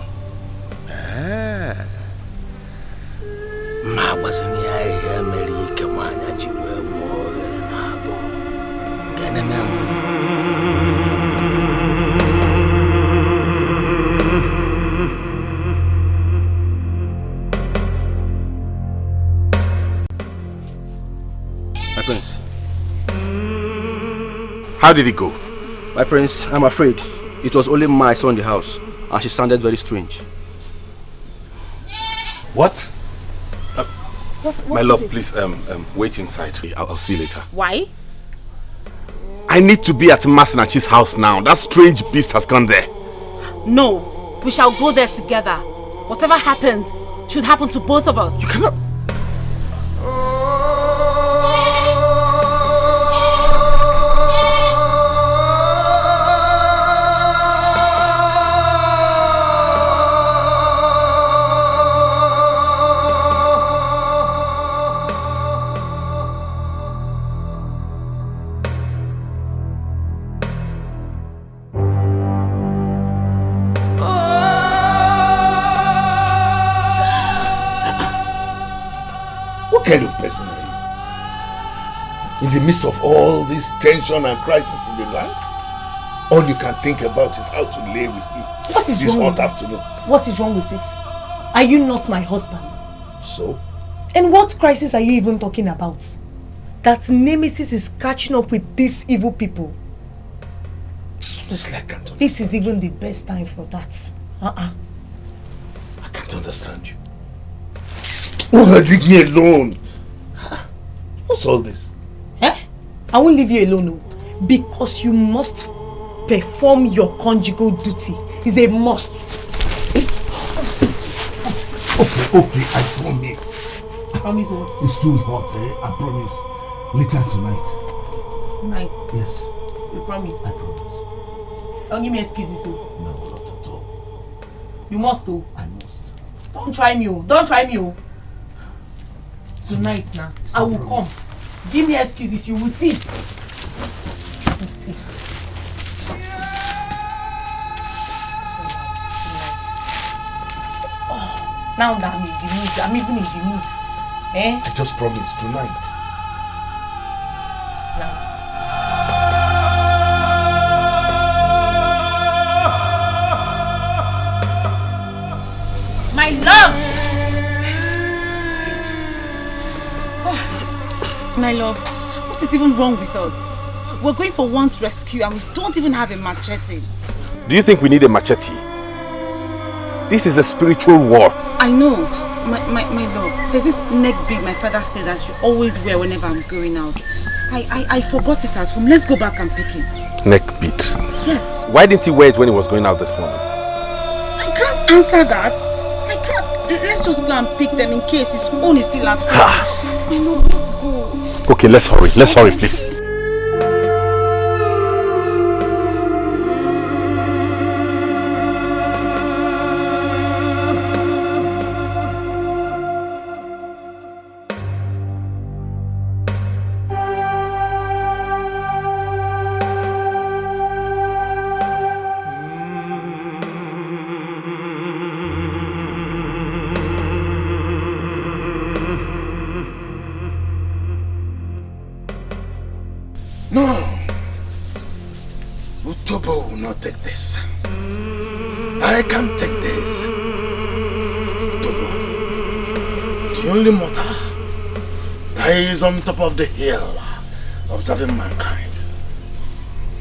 Ma wasn't I America man you were more than an apple. My prince. How did it go? My prince, I'm afraid it was only my son in the house and she sounded very strange. What? My love, it? please wait inside. I'll see you later. Why? I need to be at Masinachi's house now. That strange beast has gone there. No, we shall go there together. Whatever happens should happen to both of us. You cannot. kind of person are you? In the midst of all this tension and crisis in the land, all you can think about is how to lay with me. What is this wrong hot with afternoon. What is wrong with it? Are you not my husband? So? And what crisis are you even talking about? That Nemesis is catching up with these evil people. It's like I can't This is even the best time for that. I can't understand you. Why leave me alone? What's all this? Eh? I won't leave you alone, no. Because you must perform your conjugal duty. It's a must. Okay, I promise. Promise what? It's too hot, eh? I promise. Later tonight. Tonight? Yes. You promise? I promise. Don't give me excuses, so. No, not at all. You must, though. I must. Don't try me, oh. Don't try me, oh. Tonight, now. I will come. Give me excuses, you will see. Let's see. Oh, now that I'm in the mood, I'm even in the mood. Eh? I just promised tonight. Tonight. My love! My love, what is even wrong with us? We're going for one's rescue and we don't even have a machete. Do you think we need a machete? This is a spiritual war. I know, my love. There's this neck bead my father says I should always wear whenever I'm going out. I forgot it at home. Let's go back and pick it. Neck bead? Yes. Why didn't he wear it when he was going out this morning? I can't answer that. I can't. Let's just go and pick them in case his own is still at home. My love, let's go. Okay, let's hurry. Let's hurry, please. No. Utobo will not take this. I can't take this. Utobo, the only mortal that is on top of the hill observing mankind.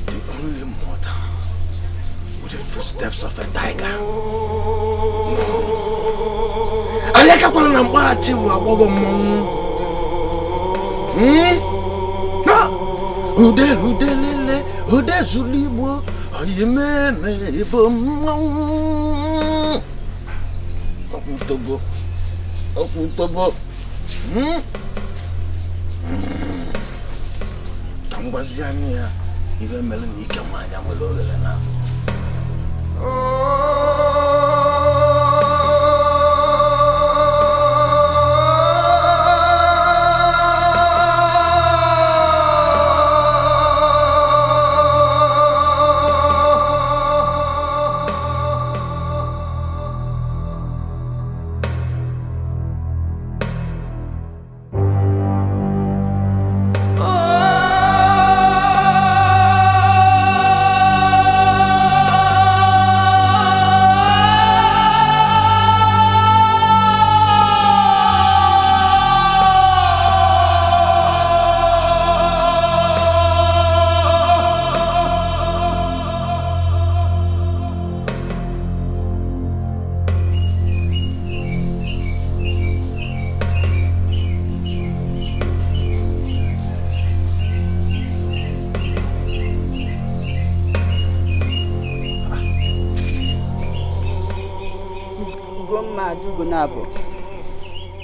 The only mortal with the footsteps of a tiger. No. I can't call him Udelele, ude zulibo, ayemene ibom. Okutobo. Tambaziania, ibe melani kamanya molole na.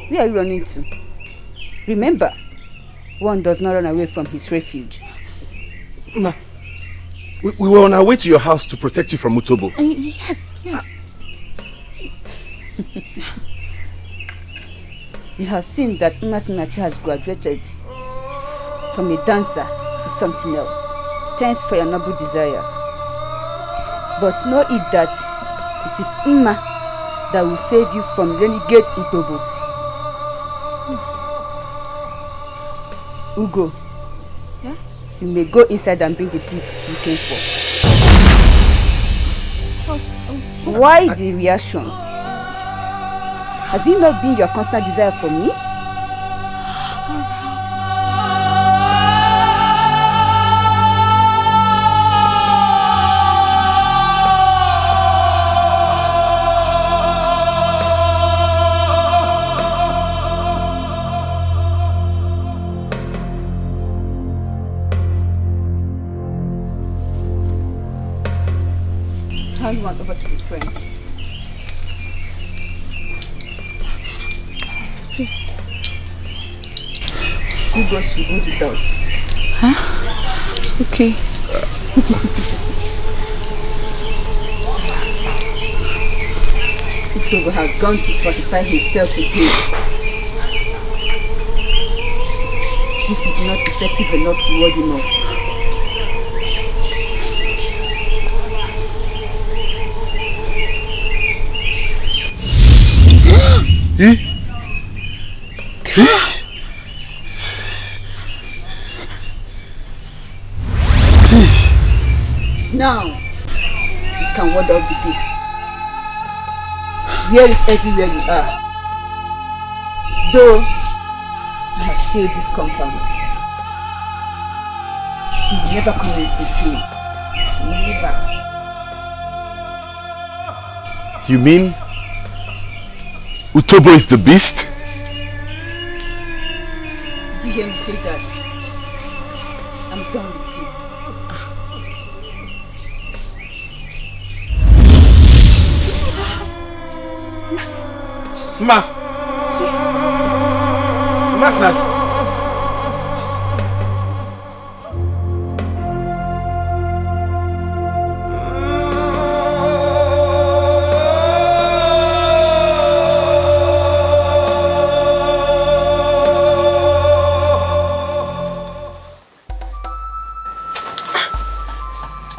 Where are you running to? Remember, one does not run away from his refuge. Ma, we were on our way to your house to protect you from Utobo. Yes, yes. You have seen that Umasinachi has graduated from a dancer to something else. Thanks for your noble desire. But know it that it is Uma that will save you from renegade Utobo. Ugo, yeah? You may go inside and bring the beads you came for. Why the reactions? Has it not been your constant desire for me? Hand one over to the prince. Ugo should hold it out. Huh? Okay. Ugo has gone to fortify himself again. This is not effective enough to ward him off. Now, it can ward off the beast. Wear it everywhere you are. Though I have sealed this compound, you will never come in again. Never. You mean Utobo is the beast? Did you hear me say that? I'm done with you. Ma! Masna!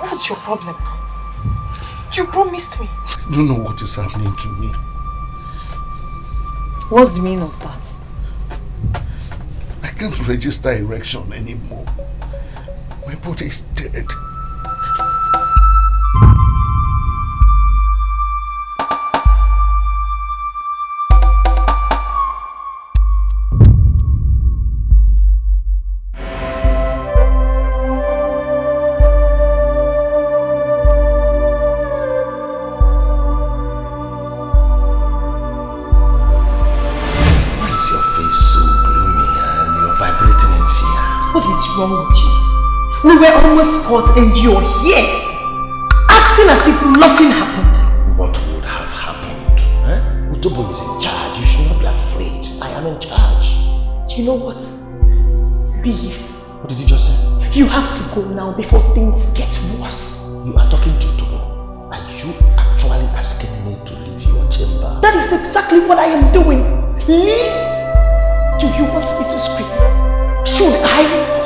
What's your problem? You promised me. I don't know what is happening to me. What's the meaning of that? I can't register erection anymore. My body is dead. Wrong with you? We were almost caught and you're here, acting as if nothing happened. What would have happened? Utobo is in charge. You should not be afraid. I am in charge. You know what? Leave. What did you just say? You have to go now before things get worse. You are talking to Utobo. Are you actually asking me to leave your chamber? That is exactly what I am doing. Leave? Do you want me to scream? Should I?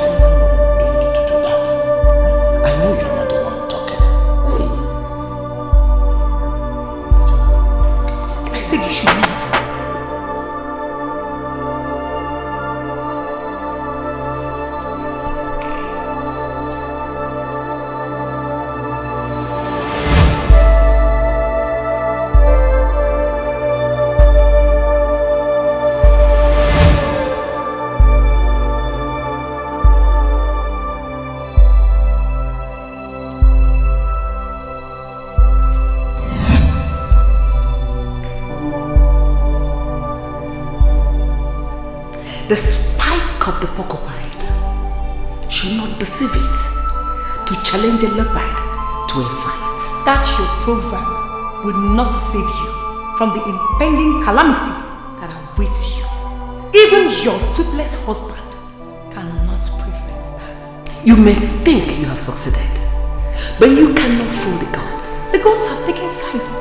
I know you're not the one talking. I said you should leave. The spike of the porcupine should not deceive it to challenge a leopard to a fight. That your proverb will not save you from the impending calamity that awaits you. Even your toothless husband cannot prevent that. You may think you have succeeded, but you cannot fool the gods. The gods have taken sides.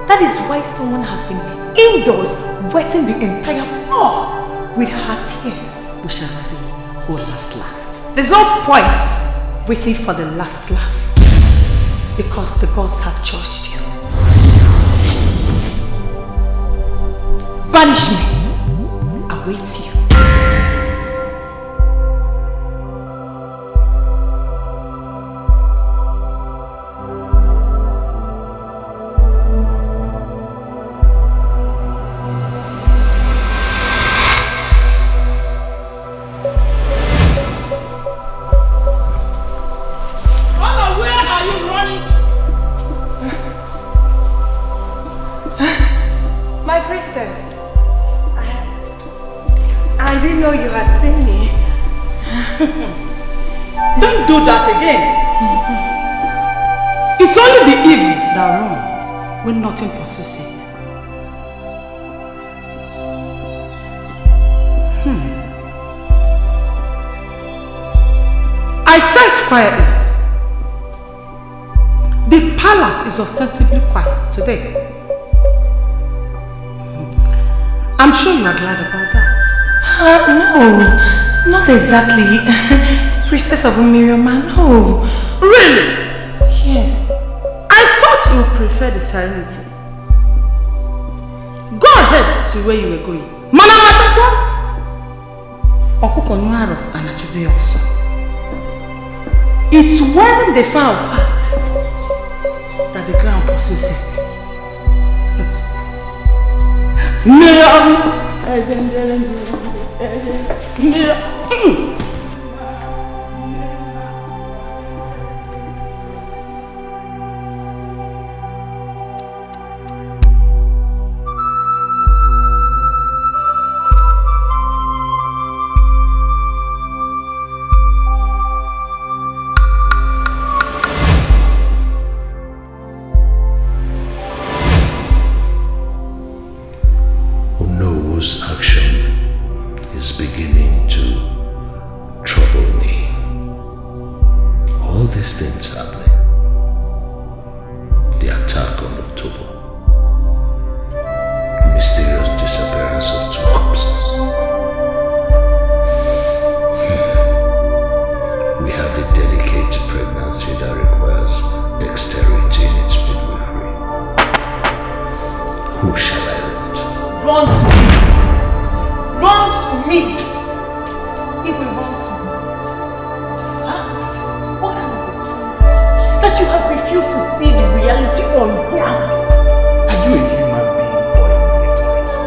That is why someone has been indoors wetting the entire floor with her tears. We shall see who laughs last. There's no point waiting for the last laugh, because the gods have judged you. Banishment awaits you. do that again. It's only the evil that runs when nothing pursues it. I sense quietness. The palace is ostensibly quiet today. I'm sure you are glad about that. No, not exactly. Princess of Mmirioma, no. Really? Yes. I thought you would prefer the serenity. Go ahead to where you were going. Mana matakwa? Okuko nwaro anachube also. It's when they found fact that the ground pursues it. Action is beginning to trouble me. All these things happening. The attack on October. The mysterious disappearance of 2 corpses. We have a delicate pregnancy that requires dexterity in its midwifery. Who shall I run to? Run to me! Run to me! If we run to me. Huh? What kind of that you have refused to see the reality on ground? Are you a human being or a motorist?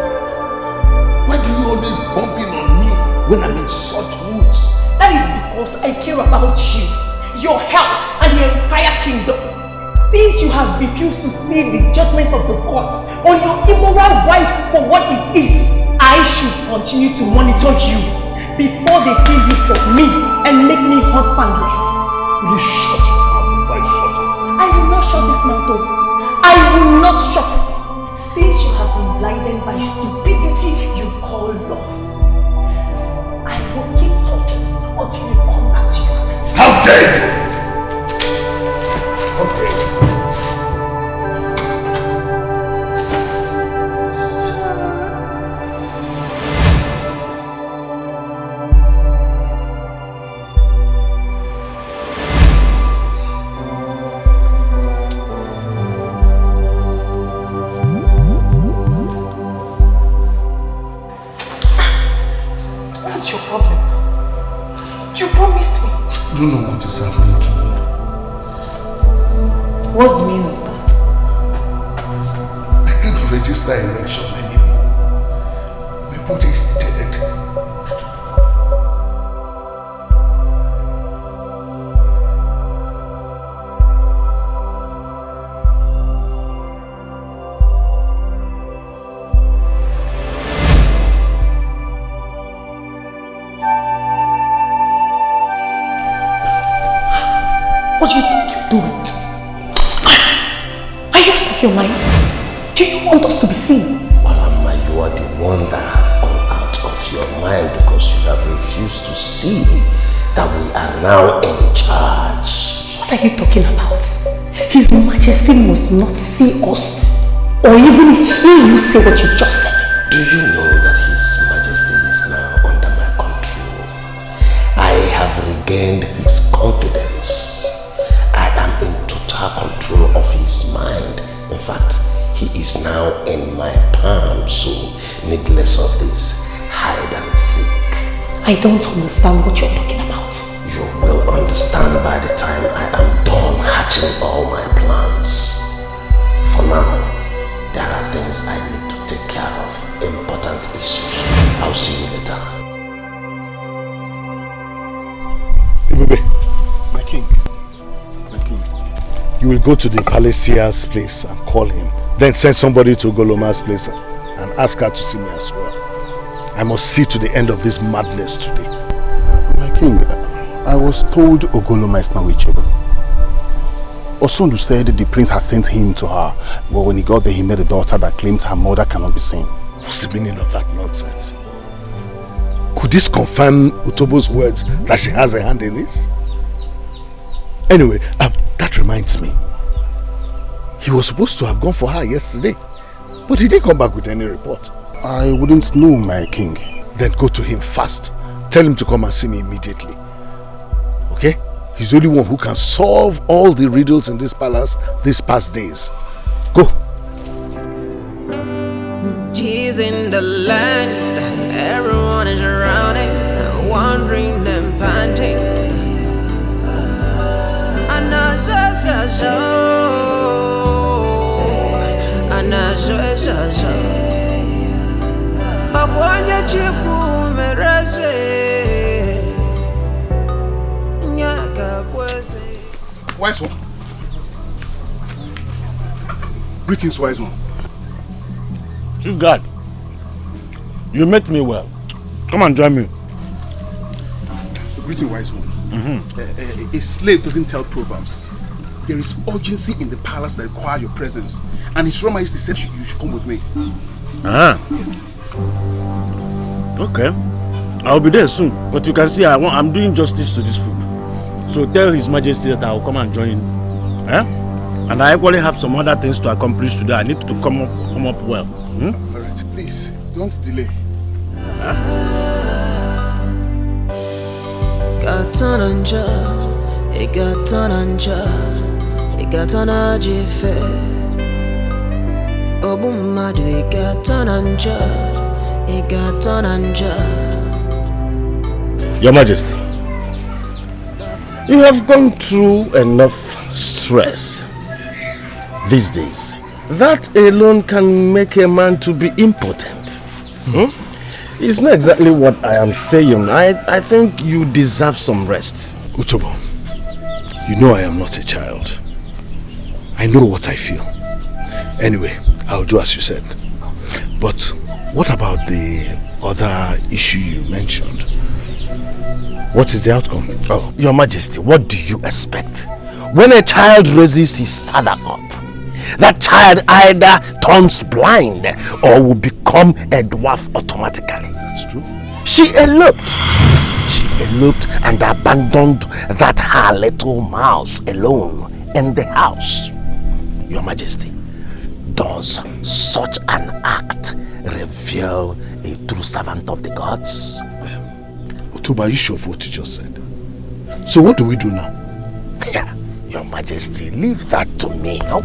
Why do you always bump in on me when I'm in such moods? That is because I care about you, your health, and the entire kingdom. Since you have refused to see the judgment of the courts on your immoral wife for what it is, I should continue to monitor you before they kill you for me and make me husbandless. Will you shut your mouth before I shut it? I will not shut this mouth up. I will not shut it. Since you have been blinded by stupidity you call love, I will keep talking until you come back to your senses. How dare you! Okay. What's your problem? You promised me. You know what is happening to me. What's the meaning of that? I can't register erection anymore. My body is dead. What do you think you're doing? Are you out of your mind? Do you want us to be seen? Malama, you are the one that have gone out of your mind because you have refused to see that we are now in charge. What are you talking about? His Majesty must not see us or even hear you say what you just said. Do you know that His Majesty is now under my control? I have regained his confidence. I am in total control of his mind. In fact, he is now in my palm, so needless of this hide and seek. I don't understand what you're talking about. You will understand by the time I am done hatching all my plans. For now, there are things I need to take care of, important issues. I'll see you later. Ibebe, my king. My king. You will go to the Palacia's place and call him. Then send somebody to Goloma's place and ask her to see me as well. I must see to the end of this madness today. My king, I was told Ogoloma is not reachable. Osondu said the prince has sent him to her, but when he got there, he met a daughter that claims her mother cannot be seen. What's the meaning of that nonsense? Could this confirm Utobo's words that she has a hand in this? Anyway, that reminds me. He was supposed to have gone for her yesterday, but he didn't come back with any report. I wouldn't know, my king. Then go to him fast. Tell him to come and see me immediately. Okay? He's the only one who can solve all the riddles in this palace these past days. Go. She's in the land, everyone is around it, wandering and panting. Wise one. Greetings, wise one. Chief Guard, you met me well. Come and join me. Greeting, wise one. A slave doesn't tell proverbs. There is urgency in the palace that requires your presence, and His Royal Majesty said you should come with me. Ah. Yes. Okay. I'll be there soon. But you can see I'm doing justice to this food. So tell His Majesty that I'll come and join. And I actually have some other things to accomplish today. I need to come up well. All right. Please, don't delay. Got on job, it got on job, it got on jife. Obumadu, it got on job, it got on job. Your Majesty, you have gone through enough stress these days. That alone can make a man to be impotent. It's not exactly what I am saying. I think you deserve some rest. Utobo, you know I am not a child. I know what I feel. Anyway, I'll do as you said. But what about the other issue you mentioned? What is the outcome? Oh, Your Majesty, what do you expect? When a child raises his father up, that child either turns blind or will become a dwarf automatically. That's true. She eloped. She eloped and abandoned that her little mouse alone in the house. Your Majesty, does such an act reveal a true servant of the gods? Otuba, are you sure of what you just said? So what do we do now? Yeah. Your Majesty, leave that to me. Your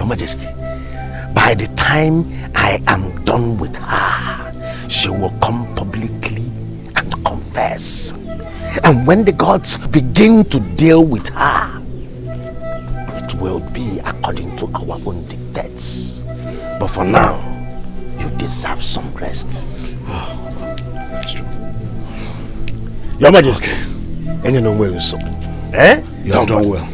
Majesty, by the time I am done with her, she will come publicly and confess. And when the gods begin to deal with her, it will be according to our own dictates. But for now, you deserve some rest. That's true. Your Majesty, and you know where you're so. You have done well.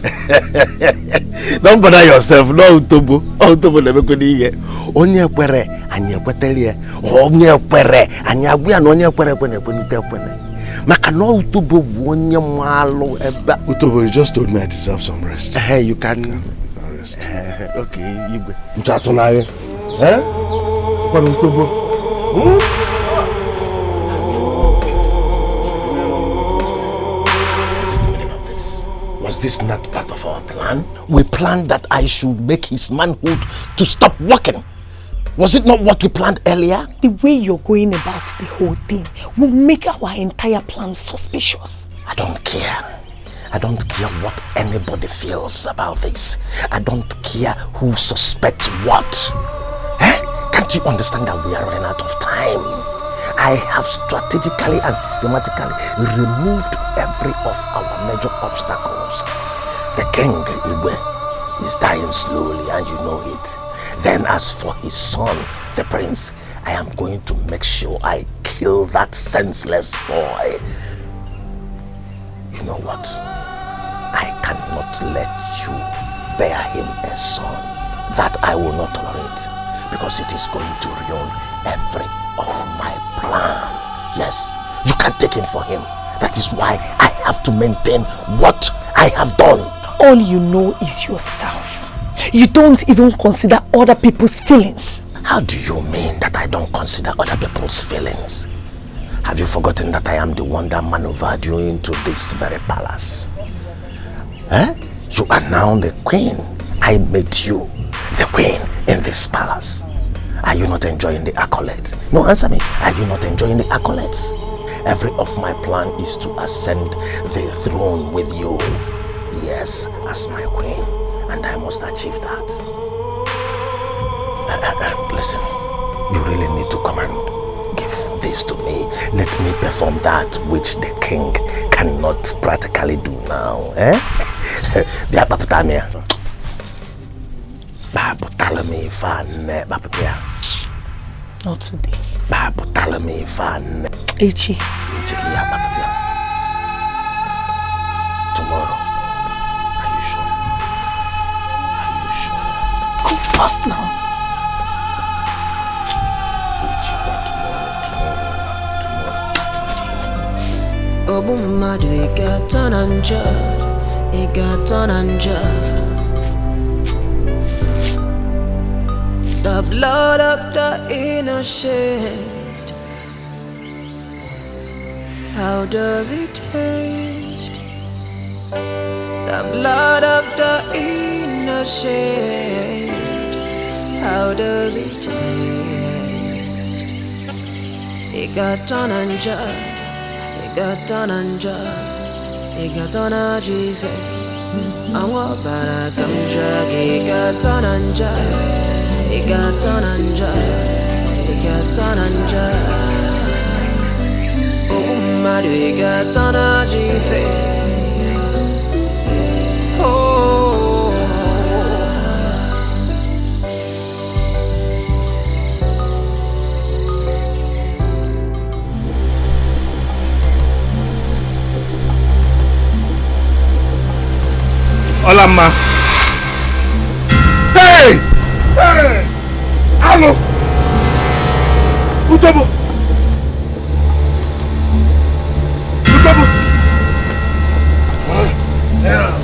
Don't bother yourself. No, Utobo. Utobo never could hear. Only a quere and your quetelia. Only a quere and your we are only a quere when you tell when. Macano Utobo won your malo. Utobo, you just told me I deserve some rest. Hey, you can rest. Okay, you go. Chatonai. What Utobo? Was this not part of our plan? We planned that I should make his manhood to stop working. Was it not what we planned earlier? The way you're going about the whole thing will make our entire plan suspicious. I don't care. I don't care what anybody feels about this. I don't care who suspects what. Can't you understand that we are running out of time? I have strategically and systematically removed every of our major obstacles. The king, Ibe, is dying slowly and you know it. Then as for his son, the prince, I am going to make sure I kill that senseless boy. You know what? I cannot let you bear him a son. That I will not tolerate. because it is going to ruin every of my plan. Yes, you can't take him for him. That is why I have to maintain what I have done. All you know is yourself. You don't even consider other people's feelings. How do you mean that I don't consider other people's feelings? Have you forgotten that I am the one that maneuvered you into this very palace? Eh? You are now the queen. I made you the queen in this palace. Are you not enjoying the accolades? No, answer me. Are you not enjoying the accolades? Every of my plan is to ascend the throne with you. Yes, as my queen. And I must achieve that. Listen, you really need to come and give this to me. Let me perform that which the king cannot practically do now. Eh? Not today. Ichi. Tomorrow. Are you sure? Go fast now. Obumadu got on the blood of the innocent. How does it taste? The blood of the innocent. How does it taste? It got on and it got on and it got on a jive. I want back and drag. It got on and it got on and it got on and oh, my it got on a jive. Oh, Olama. Hey! Hey! Allo! Utobo! Utobo! Yeah.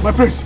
My prince.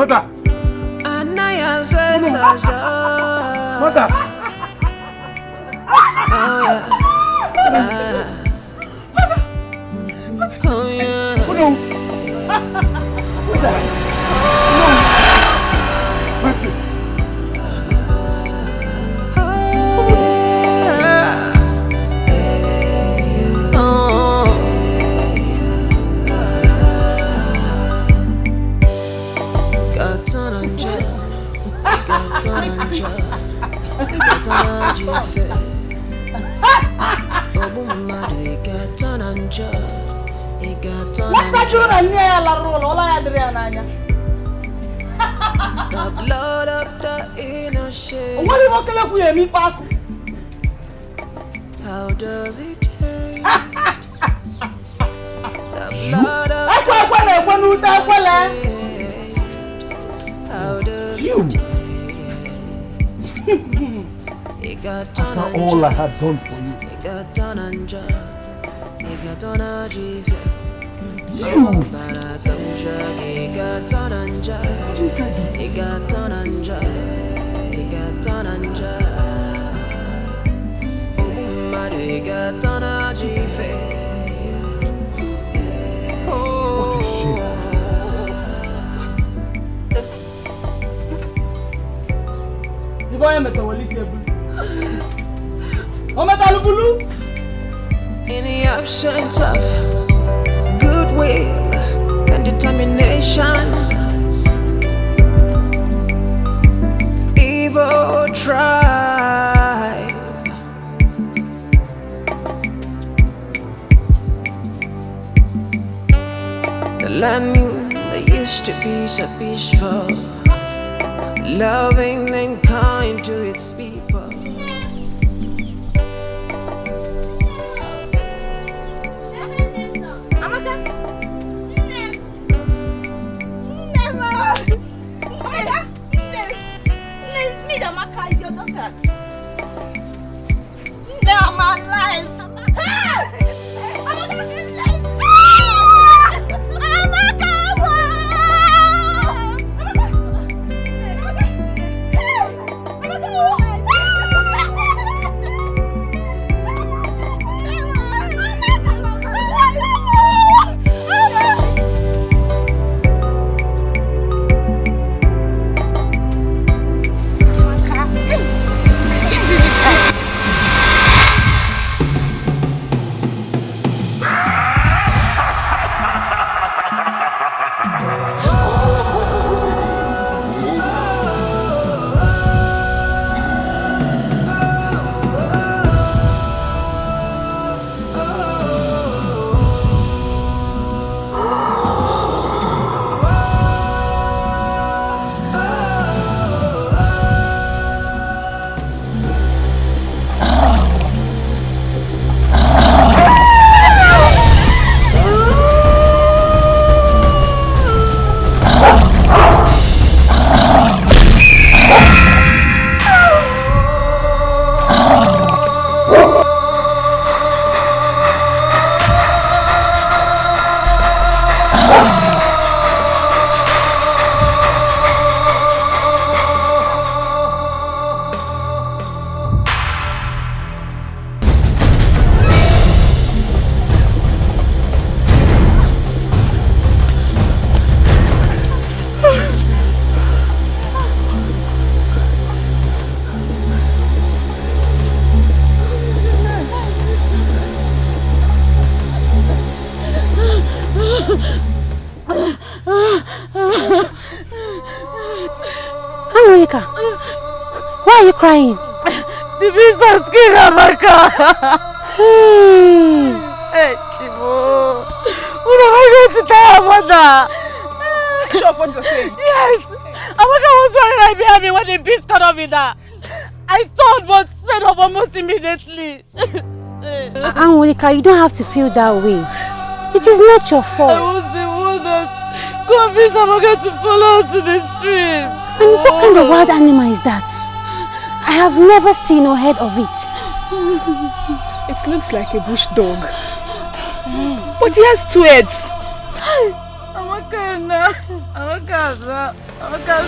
Mother! Mother! Oh yeah. Oh no! My place. The blood of the innocent. How does it taste? The blood of the innocent. How does it taste? After all I had done for you. What a shame. In the absence of goodwill and determination, evil tribe. The land that used to be so peaceful, loving and kind to its people. Amaka! Never! Amaka! It's me, Amaka, is your daughter. No, I'm alive! Why are you crying? The beast has killed Amaka. Hey, Chibo. What am I going to tell her mother? Sure of what you're saying? Yes. Amaka was running right behind me when the beast caught up with her. I turned but sped up almost immediately. Angolika, you don't have to feel that way. It is not your fault. I was the one that convinced Amaka to follow us to the stream. And what kind of wild animal is that? I have never seen or heard of it. It looks like a bush dog. But he has 2 heads. Amaka.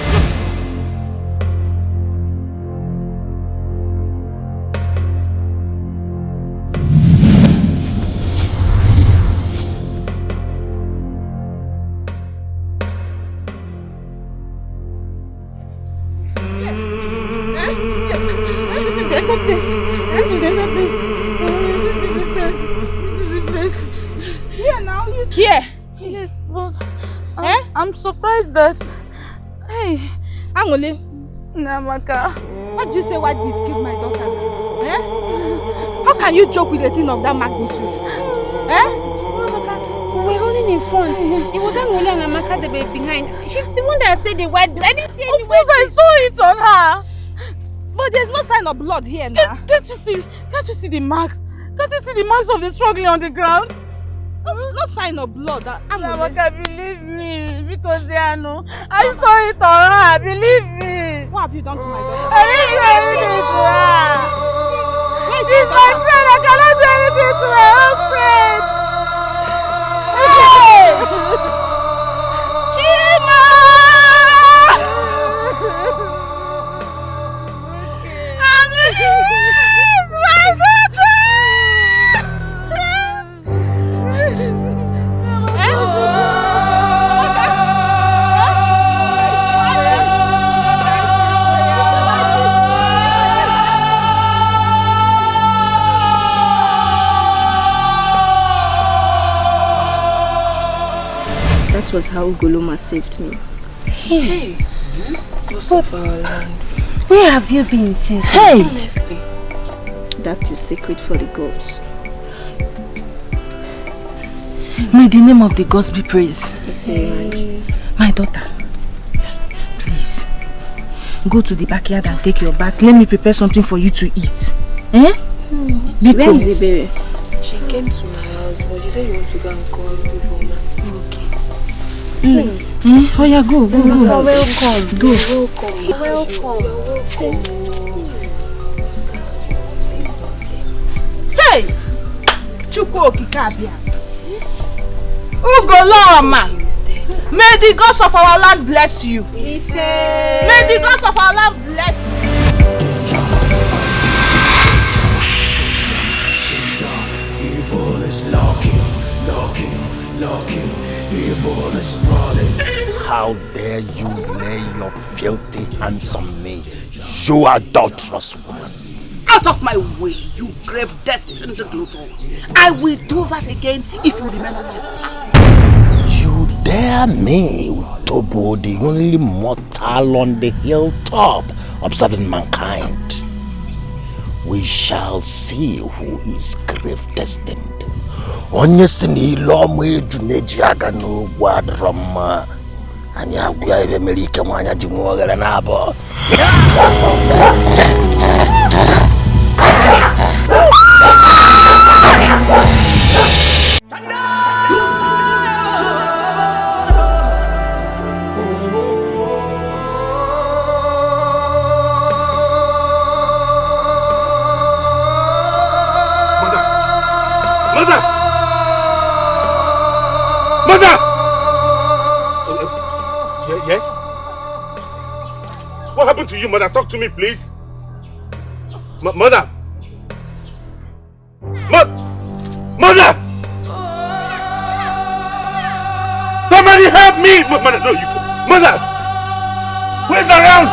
Here. Yes, but I'm surprised that. Hey, Angole, Namaka, what do you say white beast killed my daughter now? How can you joke with a thing of that magnitude? Amaka, we're running in front. It was Angole and Amaka that were behind. She's the one that said the white beast. I didn't see any. Of course, I saw it on her. But there's no sign of blood here now. Can't you see the marks? Can't you see the marks of the struggling on the ground? No sign of blood. Amaka, believe me, because I know. I saw it on her, believe me. What have you done to my daughter? I didn't do anything to her. to my own friend. Hey! Chima! It's my daughter! That was how Goloma saved me. Hey, But where have you been since? Hey! Honestly. That is secret for the gods. May the name of the gods be praised. My daughter, please, go to the backyard and take your bath. Let me prepare something for you to eat. Eh? Where is Ibere? She came to my house, but she said you want to go and call before me. Okay. Oh yeah, go. You're welcome. Go. You're welcome. Hey! Chukwu Okikabia. Ugoloma! May the gods of our land bless you. May the gods of our land bless you. Evil is lurking. Evil is sprawling. How dare you lay your filthy hands on me, you adulterous woman? Out of my way, you grave destined glutton. I will do that again if you remain alive. You dare me, Tobo, the only mortal on the hilltop, observing mankind. We shall see who is grave destined. Onye sini lomo ejuneji aga no gwadroma. Anya agwa ebe melike mwanya ji mwogere nabo. Mother! Yes? What happened to you, mother? Talk to me, please. Mother! Mother! Somebody help me! Mother, no, you... Mother! Where's around?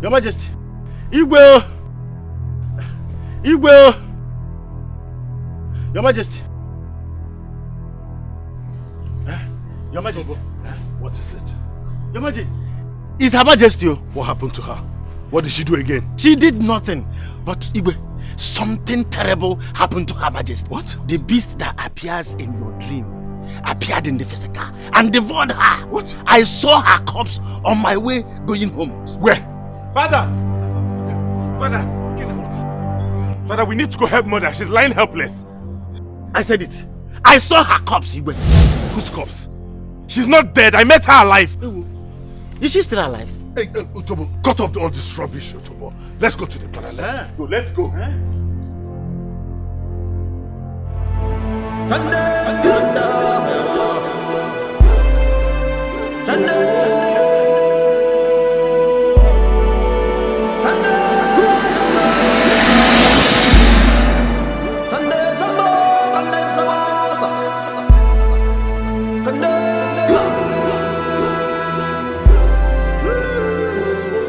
Your Majesty, Igwe! Your Majesty. Your Majesty. What is it? Your Majesty. It's Her Majesty. What happened to her? What did she do again? She did nothing. But Igwe, something terrible happened to Her Majesty. What? The beast that appears in your dream appeared in the physical and devoured her. What? I saw her corpse on my way going home. Where? Father, we need to go help mother. She's lying helpless. I said it. I saw her corpse, Igwe. Whose corpse? She's not dead. I met her alive. Is she still alive? Hey, Otobo, cut off all this rubbish, Otobo. Let's go to the palace. Let's go.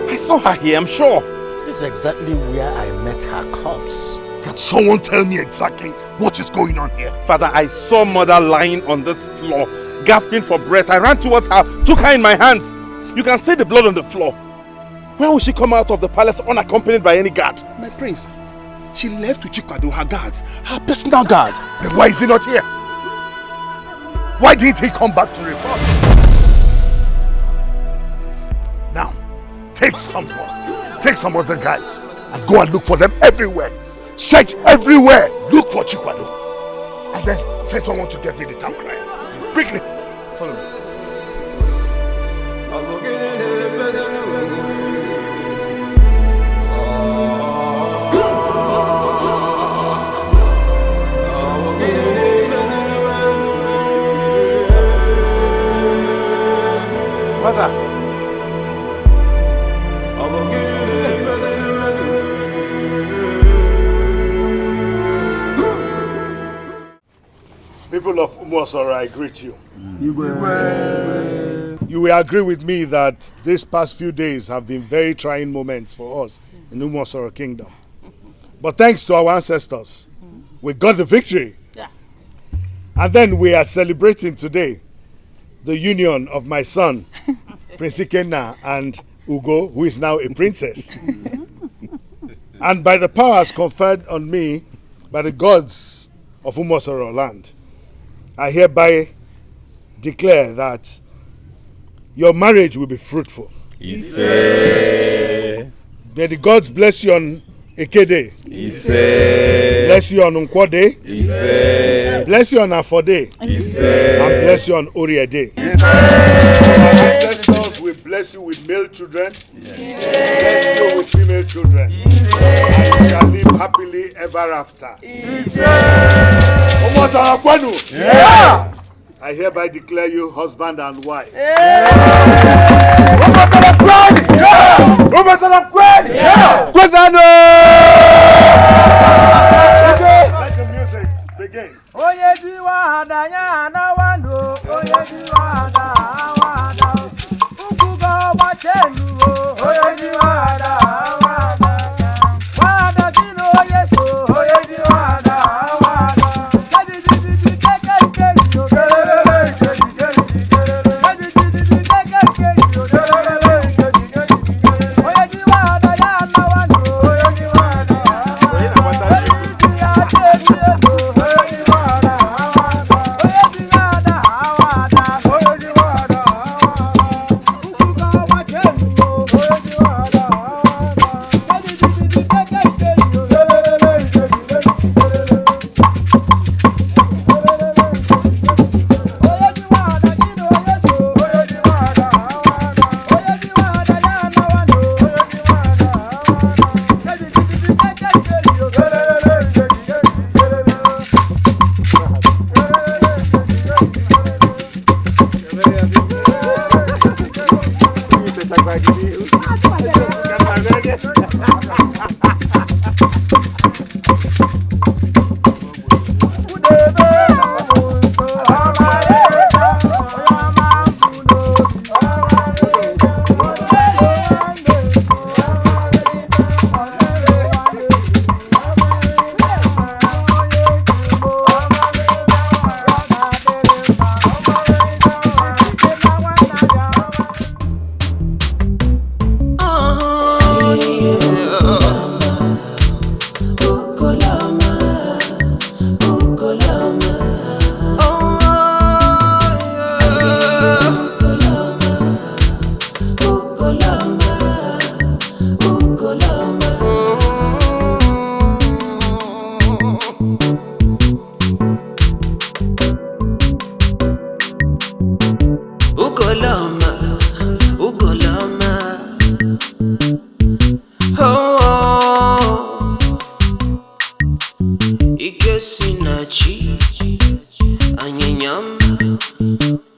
I saw her here, I'm sure. This is exactly where I met her corpse. Can someone tell me exactly what is going on here? Father, I saw mother lying on this floor, gasping for breath. I ran towards her, took her in my hands. You can see the blood on the floor. Where will she come out of the palace unaccompanied by any guard? My prince, she left with Chikwado, her guards, her personal guard. Then why is he not here? Why didn't he come back to report? Now, take some other guys and go and look for them everywhere. Search everywhere. Look for Chikwado. And then send someone to get me the town crier. Quickly. Follow me. Mother. People of Umosora, I greet you. You will agree with me that these past few days have been very trying moments for us in Umosora Kingdom. But thanks to our ancestors, we got the victory. Yeah. And then we are celebrating today the union of my son, Prince Ikenna, and Ugo, who is now a princess. And by the powers conferred on me by the gods of Umosoro land, I hereby declare that your marriage will be fruitful. Ise. May the gods bless you on Ekede. Ise. Bless you on Nkwode. Ise. Bless you on Afode. Ise. And bless you on Oriade. Our ancestors will bless you with male children. Bless you with female children. And you shall live happily ever after. Yeah. I hereby declare you husband and wife. Let the music begin. Mmirioma.